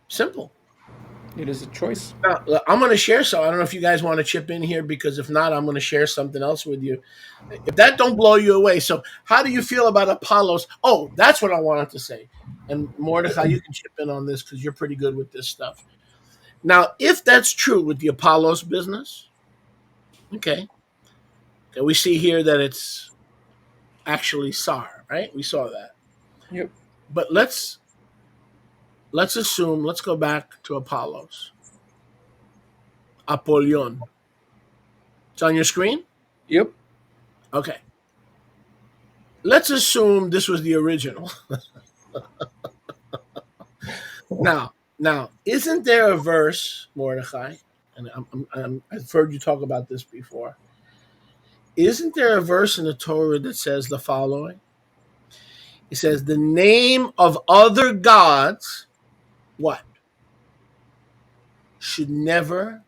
Simple. It is a choice. Now, I'm going to share some. I don't know if you guys want to chip in here, because if not, I'm going to share something else with you. If that don't blow you away. So how do you feel about Apollos? Oh, that's what I wanted to say. And Mordecai, you can chip in on this because you're pretty good with this stuff. Now, if that's true with the Apollos business, okay, we see here that it's actually Sar, right? We saw that. Yep. But let's assume, let's go back to Apollos. Apollyon. It's on your screen? Yep. Okay. Let's assume this was the original. Now, isn't there a verse, Mordecai? And I've heard you talk about this before. Isn't there a verse in the Torah that says the following? It says, the name of other gods, what? Should never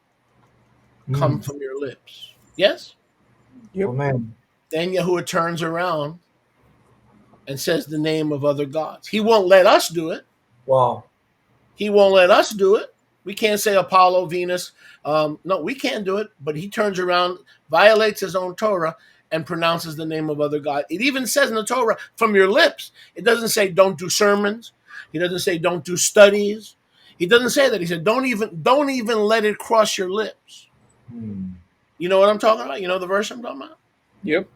come from your lips. Yes? Yep. Oh, man. Then Yahuwah turns around and says the name of other gods. He won't let us do it. Wow. He won't let us do it. We can't say Apollo, Venus. No, we can't do it. But he turns around, violates his own Torah, and pronounces the name of other God. It even says in the Torah, from your lips. It doesn't say don't do sermons. He doesn't say don't do studies. He doesn't say that. He said don't even let it cross your lips. You know what I'm talking about? You know the verse I'm talking about? Yep.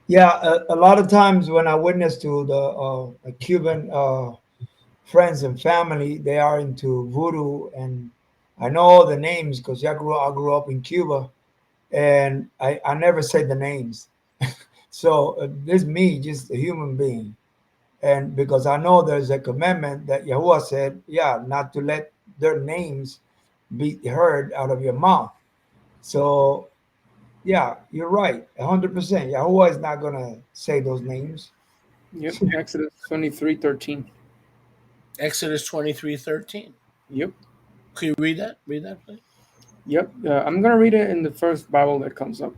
Yeah, a lot of times when I witness to the Cuban friends and family, they are into voodoo, and I know all the names because I grew up in Cuba, and I never say the names. So this is me, just a human being, and because I know there's a commandment that Yahuwah said, not to let their names be heard out of your mouth. So yeah, you're right, 100%. Yahuwah is not gonna say those names. Yep. Exodus 23:13. Exodus 23:13. Yep. Can you read that? Read that, please. Yep. I'm gonna read it in the first Bible that comes up.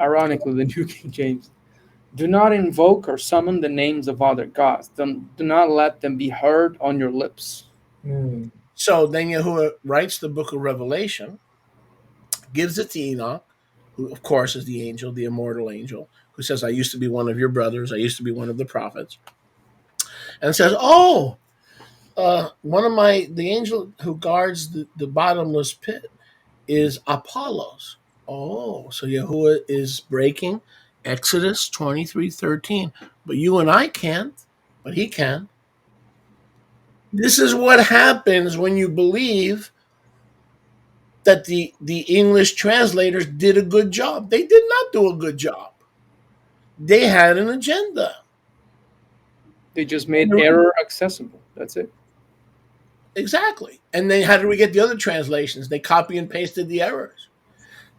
Ironically, the New King James. Do not invoke or summon the names of other gods. Do not let them be heard on your lips. So then Yahuwah writes the book of Revelation, gives it to Enoch, who of course is the angel, the immortal angel, who says, I used to be one of your brothers. I used to be one of the prophets. And says, the angel who guards the bottomless pit is Apollos. Oh, so Yahuwah is breaking Exodus 23:13. But you and I can't, but he can. This is what happens when you believe that the English translators did a good job. They did not do a good job. They had an agenda. They just made error accessible. That's it. Exactly. And then how did we get the other translations? They copy and pasted the errors.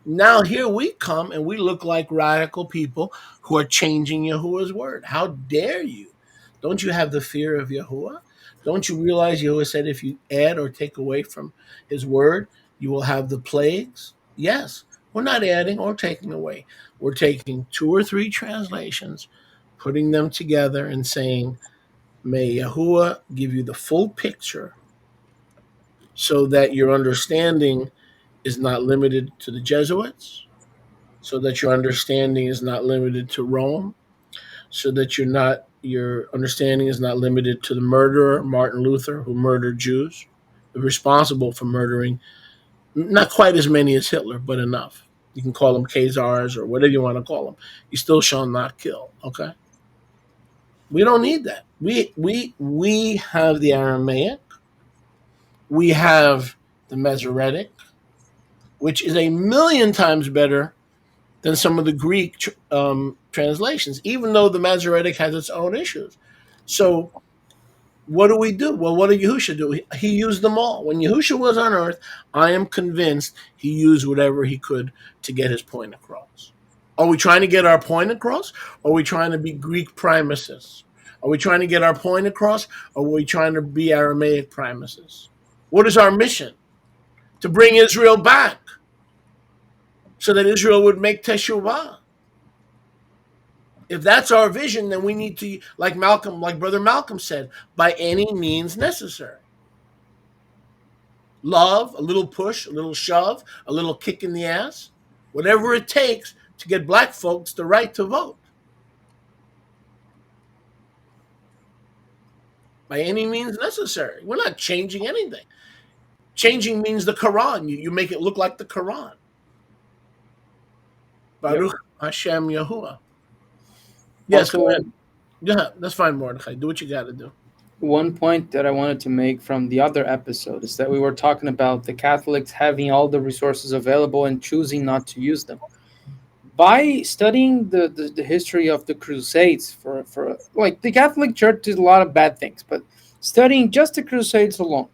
Now here we come and we look like radical people who are changing Yahuwah's word. How dare you? Don't you have the fear of Yahuwah? Don't you realize Yahuwah said if you add or take away from his word, you will have the plagues? Yes, we're not adding or taking away. We're taking 2 or 3 translations, putting them together and saying, may Yahuwah give you the full picture so that your understanding is not limited to the Jesuits, so that your understanding is not limited to Rome, so that your understanding is not limited to the murderer, Martin Luther, who murdered Jews, responsible for murdering not quite as many as Hitler, but enough. You can call them Khazars or whatever you want to call them. You still shall not kill, okay? We don't need that. We have the Aramaic. We have the Masoretic, which is a million times better than some of the Greek translations, even though the Masoretic has its own issues. So what do we do? Well, what did Yahusha do? He used them all. When Yahusha was on earth, I am convinced he used whatever he could to get his point across. Are we trying to get our point across? Or are we trying to be Greek primacists? Are we trying to get our point across? Or are we trying to be Aramaic primacists? What is our mission? To bring Israel back so that Israel would make teshuvah. If that's our vision, then we need to, like Brother Malcolm said, by any means necessary. Love, a little push, a little shove, a little kick in the ass, whatever it takes to get black folks the right to vote. By any means necessary. We're not changing anything. Changing means the Quran. You make it look like the Quran. Baruch Hashem Yahuwah. Yes, Also, go ahead. Yeah, that's fine, Mordechai. Do what you got to do. one point that I wanted to make from the other episode is that we were talking about the Catholics having all the resources available and choosing not to use them. By studying the history of the Crusades, for like the Catholic Church did a lot of bad things, but studying just the Crusades alone,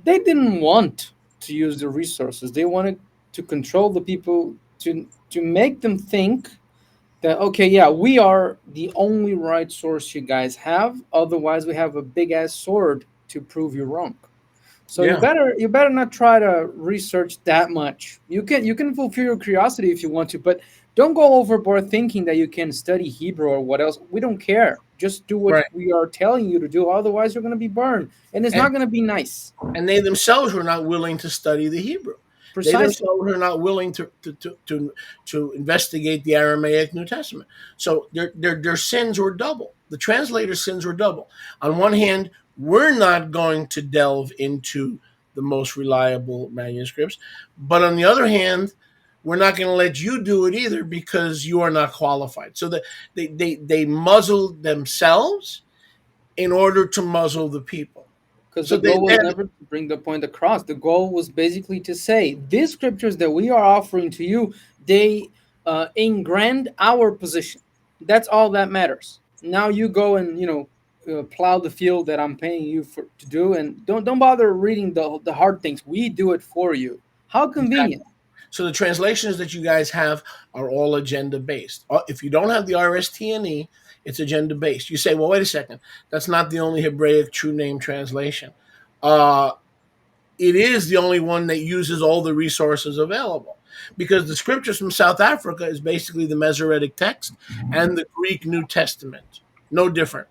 they didn't want to use the resources. They wanted to control the people, to make them think that, okay, yeah, we are the only right source you guys have. Otherwise, we have a big ass sword to prove you wrong. So you better not try to research that much. You can fulfill your curiosity if you want to, but don't go overboard thinking that you can study Hebrew or what else. We don't care. Just do what we are telling you to do. Otherwise, you're going to be burned, and it's not going to be nice. And they themselves were not willing to study the Hebrew. Precisely. They themselves were not willing to investigate the Aramaic New Testament. So their sins were double. The translators' sins were double. On one hand, we're not going to delve into the most reliable manuscripts, but on the other hand, we're not going to let you do it either because you are not qualified. So that they muzzled themselves in order to muzzle the people. Because the goal was never to bring the point across. The goal was basically to say, these scriptures that we are offering to you, they engrand our position. That's all that matters. Now you go and, plow the field that I'm paying you to do, and don't bother reading the hard things. We do it for you. How convenient. Exactly. So the translations that you guys have are all agenda-based. If you don't have the RSTNE, it's agenda-based. You say, well, wait a second. That's not the only Hebraic true name translation. It is the only one that uses all the resources available, because the scriptures from South Africa is basically the Masoretic text and the Greek New Testament. No different.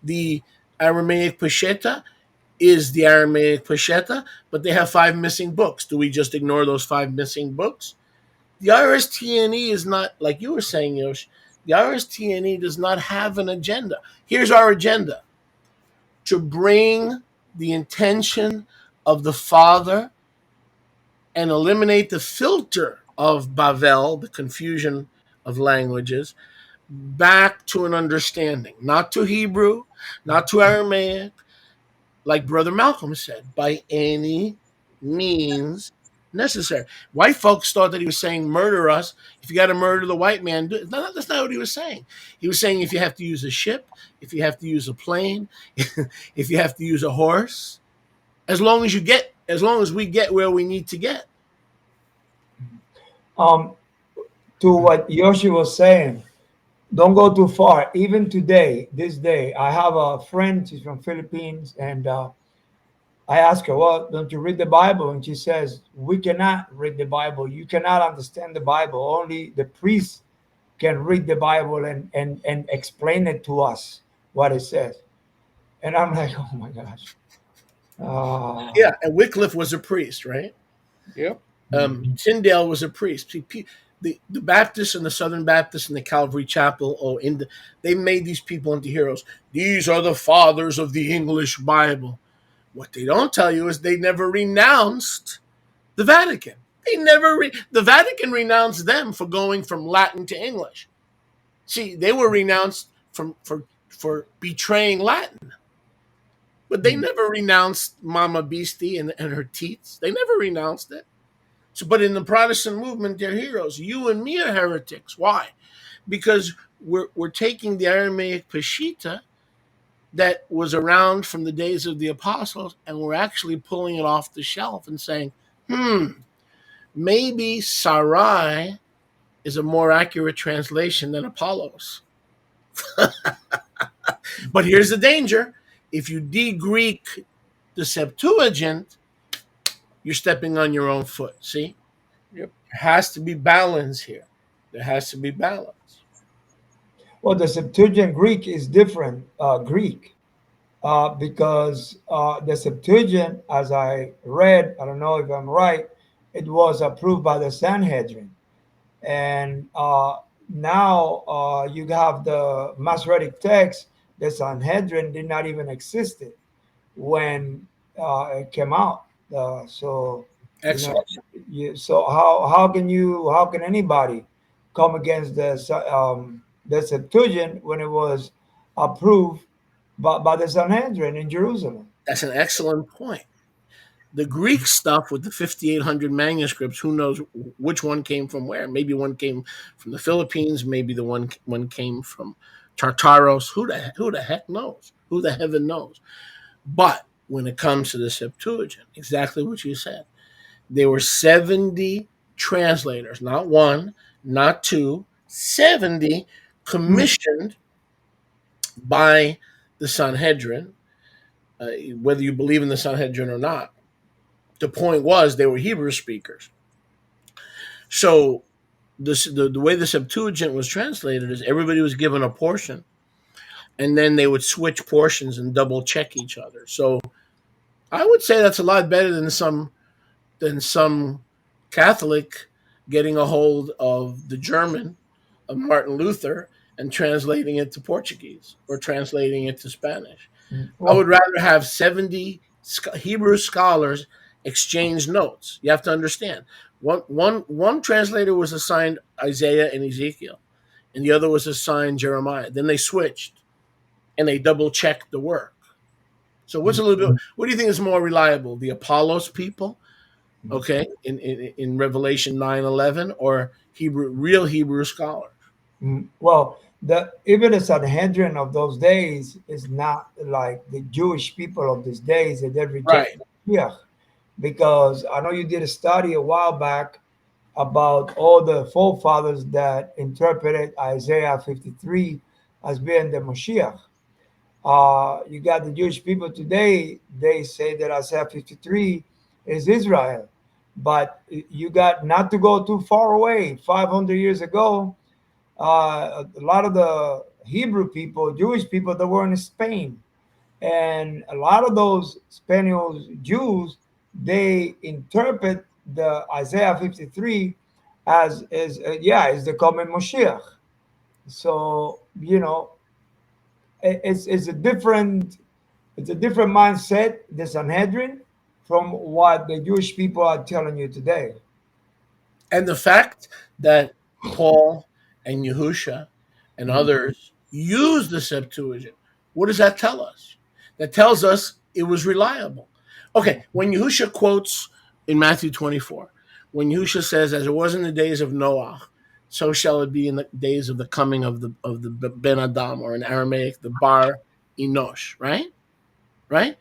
The Aramaic Peshitta is the Aramaic Peshitta, but they have 5 missing books. Do we just ignore those 5 missing books? The RSTNE is not, like you were saying, Yosh, the RSTNE does not have an agenda. Here's our agenda: to bring the intention of the Father and eliminate the filter of Bavel, the confusion of languages back to an understanding, not to Hebrew, not to Aramaic, like Brother Malcolm said, by any means necessary. White folks thought that he was saying murder us. If you got to murder the white man, do it. No, that's not what he was saying. He was saying if you have to use a ship, if you have to use a plane, if you have to use a horse, as long as we get where we need to get. To what Yoshi was saying, don't go too far. Even today, this day, I have a friend. She's from Philippines, and I ask her, "Well, don't you read the Bible?" And she says, "We cannot read the Bible. You cannot understand the Bible. Only the priest can read the Bible and explain it to us what it says." And I'm like, "Oh my gosh." Yeah, and Wycliffe was a priest, right? Yep. Tyndale was a priest. The Baptists and the Southern Baptists and the Calvary Chapel, they made these people into heroes. These are the fathers of the English Bible. What they don't tell you is they never renounced the Vatican. The Vatican renounced them for going from Latin to English. See, they were renounced for betraying Latin. But they never renounced Mama Beastie and her teats. They never renounced it. So, but in the Protestant movement, they're heroes. You and me are heretics. Why? Because we're taking the Aramaic Peshitta that was around from the days of the apostles, and we're actually pulling it off the shelf and saying, maybe Sarai is a more accurate translation than Apollos. But here's the danger. If you de-Greek the Septuagint, you're stepping on your own foot. See? Yep. There has to be balance here. There has to be balance. Well, the Septuagint Greek is different Greek because the Septuagint, as I read, I don't know if I'm right, it was approved by the Sanhedrin. And now you have the Masoretic text. The Sanhedrin did not even exist when it came out. So, Excellent. So how can anybody come against the Septuagint when it was approved by the Sanhedrin in Jerusalem? That's an excellent point. The Greek stuff with the 5,800 manuscripts, who knows which one came from where? Maybe one came from the Philippines. Maybe the one came from Tartaros. Who the heck knows? Who the heaven knows? But when it comes to the Septuagint, exactly what you said. There were 70 translators, not one, not two, 70 commissioned by the Sanhedrin, whether you believe in the Sanhedrin or not. The point was they were Hebrew speakers. So the way the Septuagint was translated is everybody was given a portion, and then they would switch portions and double check each other. So I would say that's a lot better than some Catholic getting a hold of the German of Martin Luther and translating it to Portuguese or translating it to Spanish. I would rather have 70 Hebrew scholars exchange notes. You have to understand. One translator was assigned Isaiah and Ezekiel, and the other was assigned Jeremiah. Then they switched, and they double-checked the work. So what do you think is more reliable? The Apollos people, okay, in Revelation 9:11, or real Hebrew scholars? Well, even the Sanhedrin of those days is not like the Jewish people of these days that they reject Sholiach. Because I know you did a study a while back about all the forefathers that interpreted Isaiah 53 as being the Moshiach. You got the Jewish people today, they say that Isaiah 53 is Israel. But you got, not to go too far away, 500 years ago, a lot of the Hebrew people, Jewish people, that were in Spain. And a lot of those Spanish Jews, they interpret the Isaiah 53 as is the coming Moshiach. So it's a different mindset, the Sanhedrin, from what the Jewish people are telling you today. And the fact that Paul and Yehusha and others used the Septuagint, what does that tell us? That tells us it was reliable. Okay, when Yehusha quotes in Matthew 24, when Yehusha says, "As it was in the days of Noah, so shall it be in the days of the coming of the Ben Adam," or in Aramaic, the Bar Enosh, right? Right?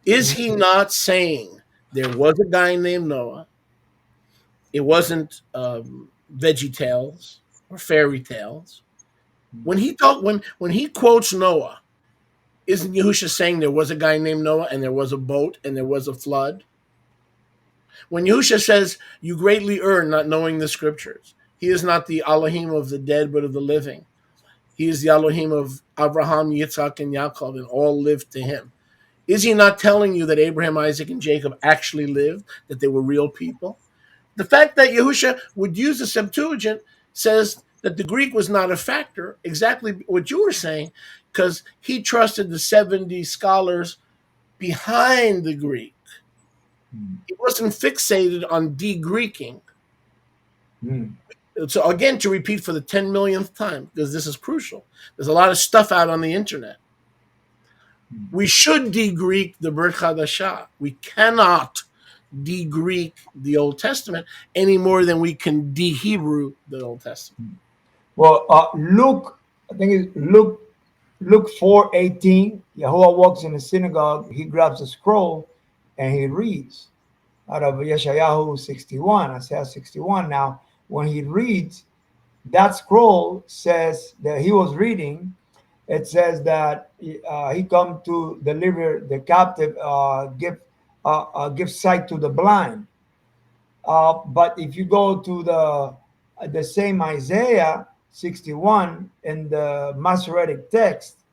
Is he not saying there was a guy named Noah? It wasn't Veggie Tales or fairy tales. When he quotes Noah, isn't Yahusha saying there was a guy named Noah and there was a boat and there was a flood? When Yahusha says, "You greatly err not knowing the scriptures," he is not the Elohim of the dead but of the living. He is the Elohim of Abraham, Yitzhak, and Yaakov, and all lived to him. Is he not telling you that Abraham, Isaac, and Jacob actually lived, that they were real people? The fact that Yahusha would use the Septuagint says that the Greek was not a factor, exactly what you were saying, because he trusted the 70 scholars behind the Greek. He wasn't fixated on de-Greeking. So again, to repeat for the 10 millionth time, because this is crucial, there's a lot of stuff out on the internet. We should de-Greek the Brit Chadashah. We cannot de-Greek the Old Testament any more than we can de-Hebrew the Old Testament. Well, Luke, I think it's Luke 4:18. Yahuwah walks in the synagogue. He grabs a scroll and he reads out of Yeshayahu 61, Isaiah 61. Now, when he reads, that scroll says that he was reading. It says that he come to deliver the captive, give sight to the blind. But if you go to the same Isaiah 61 in the Masoretic text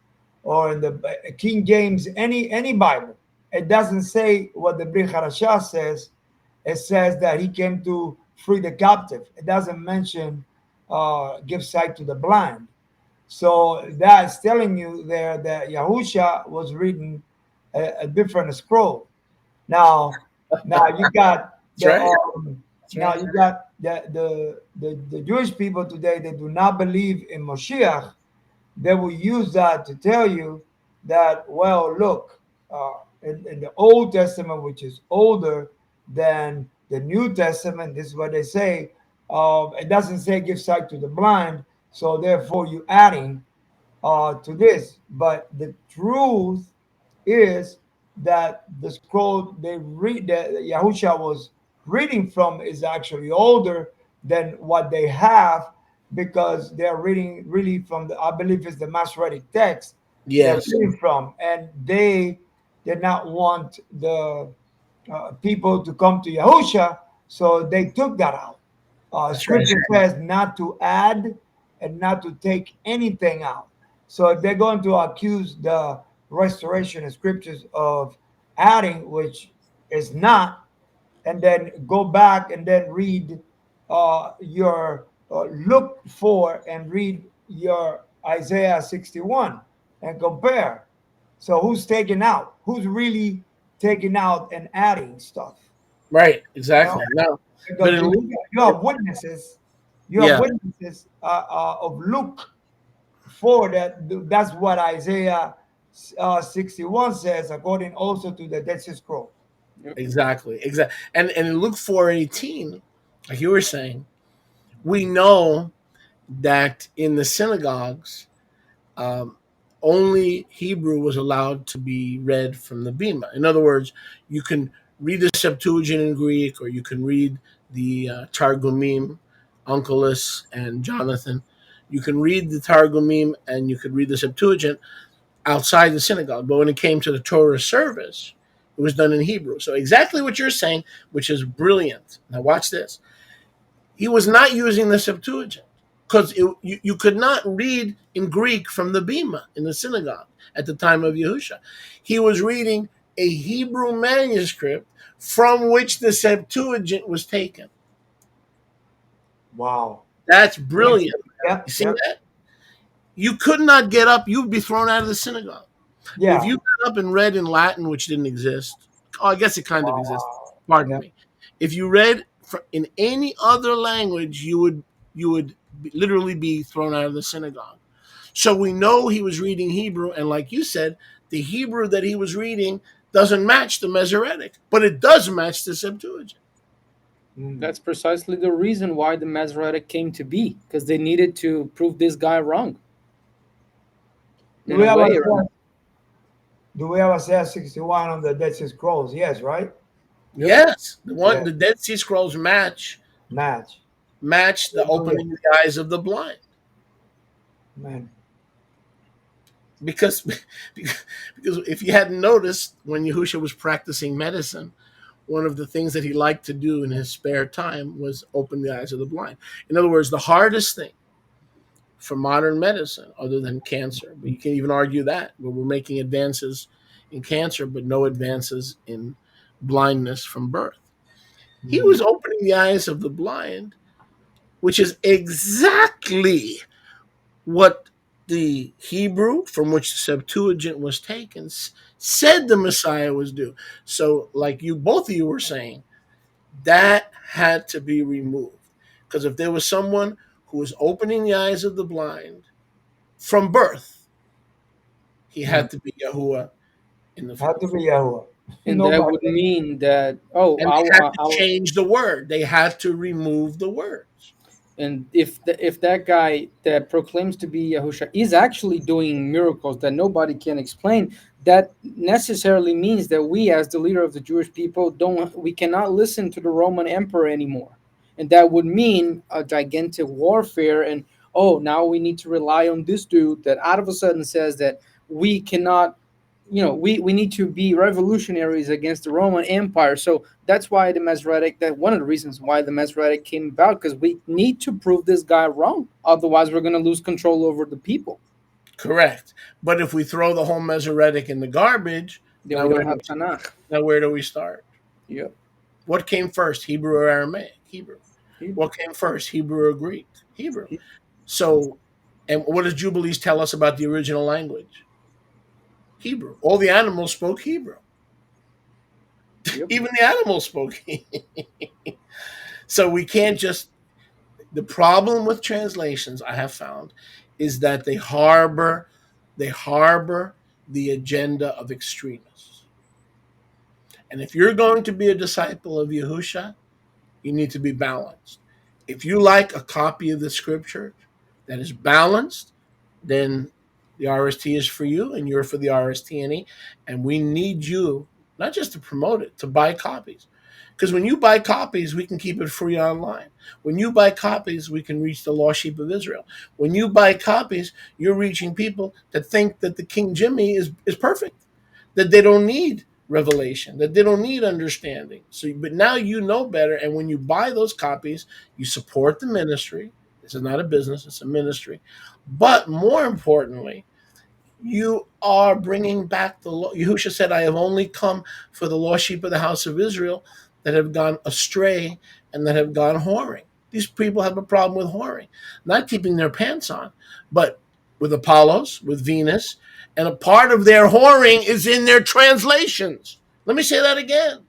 or in the King James, any Bible, it doesn't say what the Brit Hadashah says. It says that he came to free the captive. It doesn't mention give sight to the blind. So that's telling you there that Yahusha was reading a different scroll. Now you got you got the Jewish people today. They do not believe in Moshiach. They will use that to tell you that, well, look, in the Old Testament, which is older than the New Testament, this is what they say. It doesn't say give sight to the blind. So therefore, you adding to this. But the truth is that the scroll they read that Yahusha was reading from is actually older than what they have, because they're reading really from the, I believe it's the Masoretic text. Yes. They're reading from, and they did not want the people to come to Yahusha, so they took that out. Scripture says not to add and not to take anything out. So if they're going to accuse the restoration of scriptures of adding, which is not, and then go back and then read your look for and read your Isaiah 61 and compare. So who's taking out? Who's really taking out and adding stuff? Right, exactly. No, but you have witnesses. You have witnesses of Luke 4 that's what Isaiah 61 says, according also to the Dead Sea Scroll. Exactly. And in Luke 4:18, like you were saying, we know that in the synagogues, only Hebrew was allowed to be read from the Bima. In other words, you can read the Septuagint in Greek, or you can read the Targumim, Onkelos and Jonathan. You can read the Targumim and you could read the Septuagint outside the synagogue. But when it came to the Torah service, it was done in Hebrew. So exactly what you're saying, which is brilliant. Now watch this. He was not using the Septuagint, because you could not read in Greek from the Bima in the synagogue at the time of Yehusha. He was reading a Hebrew manuscript from which the Septuagint was taken. Wow. That's brilliant. Yep. You see that? You could not get up. You'd be thrown out of the synagogue. Yeah. If you got up and read in Latin, which didn't exist, I guess it kind of exists. Pardon me. If you read in any other language, you would literally be thrown out of the synagogue. So we know he was reading Hebrew, and like you said, the Hebrew that he was reading doesn't match the Masoretic, but it does match the Septuagint. That's precisely the reason why the Masoretic came to be, because they needed to prove this guy wrong. Do we have Isaiah 61 on the Dead Sea Scrolls? Yes, right? Yes, the Dead Sea Scrolls match the opening the eyes of the blind. Man. Because if you hadn't noticed, when Yahusha was practicing medicine, one of the things that he liked to do in his spare time was open the eyes of the blind. In other words, the hardest thing for modern medicine, other than cancer, but you can even argue that, where we're making advances in cancer, but no advances in blindness from birth. He was opening the eyes of the blind, which is exactly what the Hebrew from which the Septuagint was taken said the Messiah was due. So, like both of you were saying, that had to be removed. Because if there was someone who was opening the eyes of the blind from birth, he had to be Yahuwah in the Had to be Yahuwah. And that would mean that, they had to change the word. They had to remove the words. And if that guy that proclaims to be Yahusha is actually doing miracles that nobody can explain, that necessarily means that we, as the leader of the Jewish people, we cannot listen to the Roman emperor anymore. And that would mean a gigantic warfare. And now we need to rely on this dude that out of a sudden says that we cannot, we need to be revolutionaries against the Roman Empire. So that's why the Masoretic, one of the reasons why the Masoretic came about, because we need to prove this guy wrong. Otherwise, we're going to lose control over the people. Correct. But if we throw the whole Masoretic in the garbage, then we don't have Tanakh. Now where do we start? Yep. What came first, Hebrew or Aramaic? Hebrew. What came first, Hebrew or Greek? Hebrew. So, and what does Jubilees tell us about the original language? Hebrew. All the animals spoke Hebrew. Yep. Even the animals spoke Hebrew. So we can't just... The problem with translations, I have found, is that they harbor the agenda of extremists. And if you're going to be a disciple of Yahusha, you need to be balanced. If you like a copy of the scripture that is balanced, then the RST is for you and you're for the RSTNE. And we need you, not just to promote it, to buy copies. Because when you buy copies, we can keep it free online. When you buy copies, we can reach the lost sheep of Israel. When you buy copies, you're reaching people that think that the King Jimmy is perfect, that they don't need revelation, that they don't need understanding. So, but now you know better, and when you buy those copies, you support the ministry. This is not a business, it's a ministry. But more importantly, you are bringing back the law. Yahusha said, I have only come for the lost sheep of the house of Israel that have gone astray and that have gone whoring. These people have a problem with whoring, not keeping their pants on, but with Apollos, with Venus, and a part of their whoring is in their translations. Let me say that again.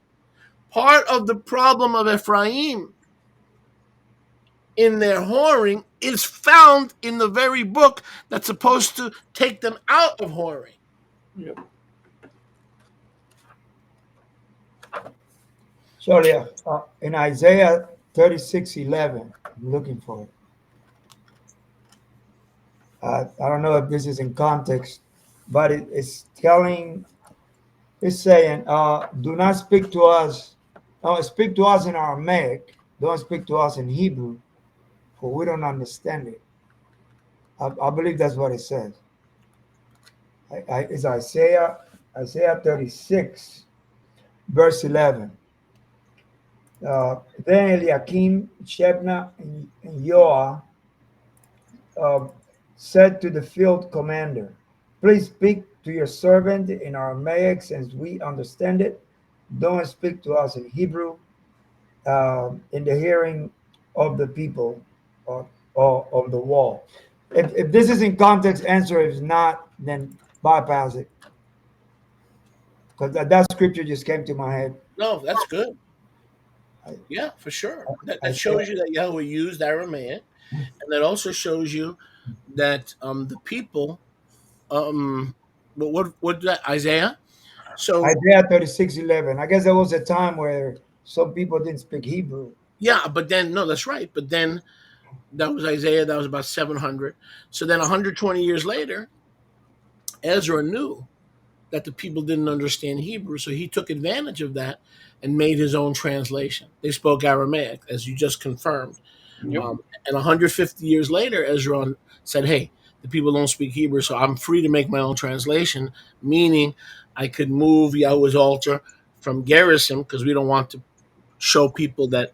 Part of the problem of Ephraim in their whoring is found in the very book that's supposed to take them out of whoring. Yep. Sholiach, in Isaiah 36:11, I'm looking for it. I don't know if this is in context, but it's saying, do not speak to us, speak to us in Aramaic, don't speak to us in Hebrew, for we don't understand it. I believe that's what it says. It's Isaiah 36, verse 11. Then Eliakim, Shebna, and Yoah said to the field commander, please speak to your servant in Aramaic since we understand it. Don't speak to us in Hebrew in the hearing of the people or of the wall. If this is in context, answer. If not, then bypass it. Because that scripture just came to my head. No, that's good. Yeah, for sure. That shows you that Yahweh used Aramaic. and that also shows you that the people, what that Isaiah? So Isaiah 36:11. I guess there was a time where some people didn't speak Hebrew. yeah, but then no, that's right. But then that was Isaiah. That was about 700. So then 120 years later, Ezra knew that the people didn't understand Hebrew, so he took advantage of that and made his own translation. They spoke Aramaic, as you just confirmed. Yep. And 150 years later, Ezra said, "Hey, the people don't speak Hebrew, so I'm free to make my own translation." Meaning, I could move Yahweh's altar from Gerizim because we don't want to show people that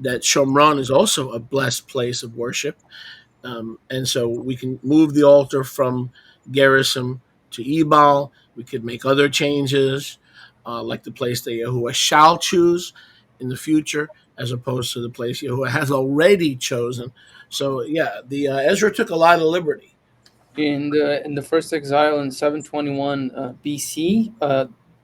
Shomron is also a blessed place of worship. And so we can move the altar from Gerizim to Ebal. We could make other changes, like the place that Yahuwah shall choose in the future, as opposed to the place Yahuwah has already chosen. So yeah, the Ezra took a lot of liberty. In the first exile in 721 BC,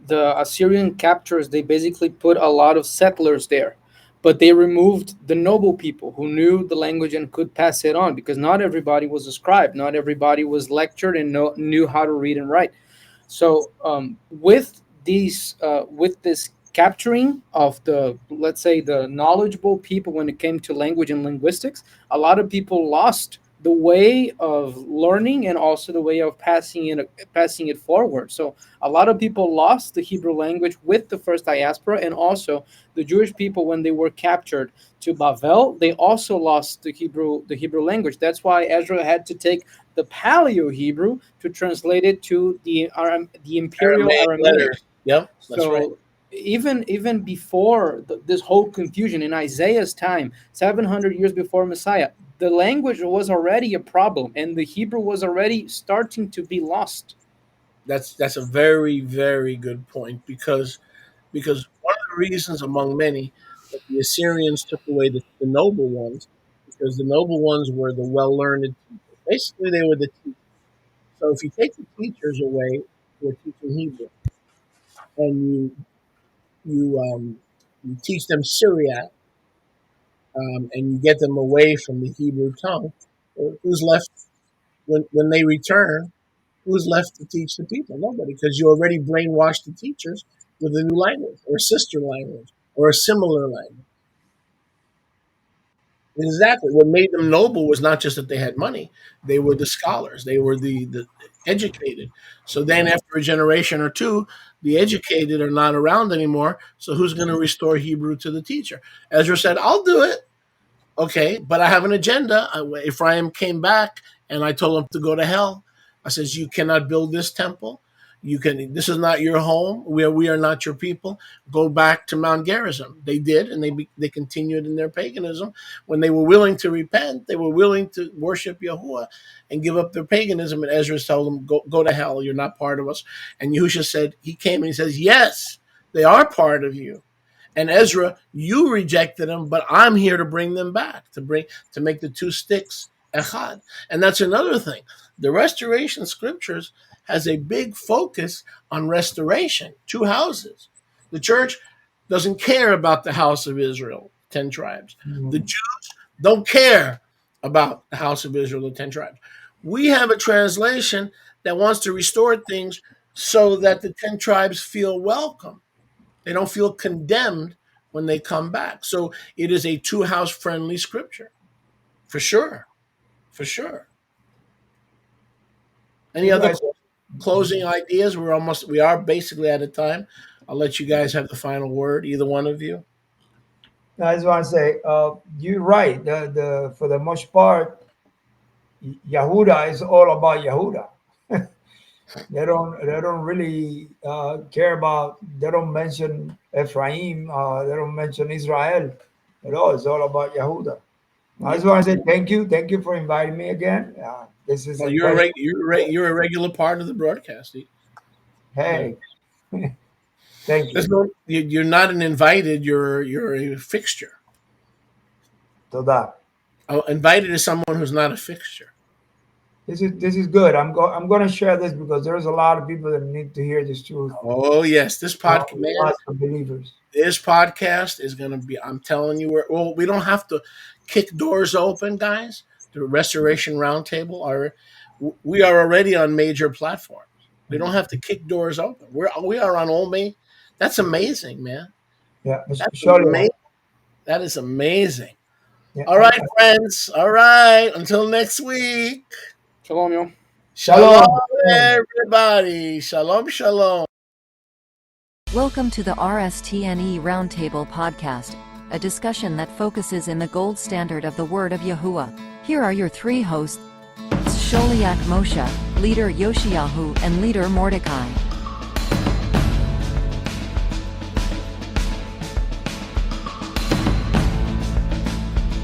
the Assyrian captors, they basically put a lot of settlers there, but they removed the noble people who knew the language and could pass it on, because not everybody was a scribe, not everybody was lectured and knew how to read and write. So with this capturing of the, let's say, the knowledgeable people when it came to language and linguistics, a lot of people lost the way of learning and also the way of passing it forward. So a lot of people lost the Hebrew language with the first diaspora, and also the Jewish people, when they were captured to Bavel, they also lost the Hebrew language. That's why Ezra had to take the Paleo Hebrew to translate it to the Imperial Aramaic Aramaic. letters. Yep, that's right. So even before this whole confusion in Isaiah's time, 700 years before Messiah, the language was already a problem, and the Hebrew was already starting to be lost. That's a very, very good point, because one of the reasons among many that the Assyrians took away the noble ones, because the noble ones were the well learned teachers. Basically, they were the teachers. So if you take the teachers away who are teaching Hebrew, and you teach them Syriac, and you get them away from the Hebrew tongue, who's left when they return? Who's left to teach the people? Nobody, because you already brainwashed the teachers with a new language or a sister language or a similar language. Exactly. What made them noble was not just that they had money; they were the scholars. They were the educated. So then, after a generation or two, the educated are not around anymore. So who's going to restore Hebrew to the teacher? Ezra said, "I'll do it." Okay, but I have an agenda. Ephraim came back, and I told him to go to hell. I says, "You cannot build this temple. You can. This is not your home. We are not your people. Go back to Mount Gerizim." They did, and they continued in their paganism. When they were willing to repent, they were willing to worship Yahuwah and give up their paganism. And Ezra told them, "Go to hell. You're not part of us." And Yahusha said, he came and he says, "Yes, they are part of you." And Ezra, you rejected them, but I'm here to bring them back, to make the two sticks echad. And that's another thing. The restoration scriptures has a big focus on restoration, two houses. The church doesn't care about the house of Israel, 10 tribes. The Jews don't care about the house of Israel, the 10 tribes. We have a translation that wants to restore things so that the 10 tribes feel welcome. They don't feel condemned when they come back. So it is a two house friendly scripture, for sure, for sure. Any other closing ideas? We are basically out of time. I'll let you guys have the final word, either one of you. I just want to say, you're right. For the most part, Yehuda is all about Yehuda. They don't really care about. They don't mention Ephraim. They don't mention Israel at all. It's all about Yehuda. I just want to say thank you for inviting me again. This is Well, a you're a regular part of the broadcast. Hey, thank There's you. you're not an invited. You're a fixture. Toda. Invited is someone who's not a fixture. this is good. I'm going to share this because there's a lot of people that need to hear this truth. Oh yes, this podcast, Lots of believers. this podcast is going to be. I'm telling you, we don't have to kick doors open, guys. The Restoration Roundtable we are already on major platforms. We don't have to kick doors open. We are on all main. That's amazing, man. Yeah, That's Sholiach. amazing. That is amazing. Yeah. All right, friends. All right. Until next week. Shalom, yo. Shalom, everybody. Shalom, shalom. Welcome to the RSTNE Roundtable podcast, a discussion that focuses in the gold standard of the Word of Yahuwah. Here are your three hosts, Sholiach Moshe, leader Yoshiyahu, and leader Mordecai.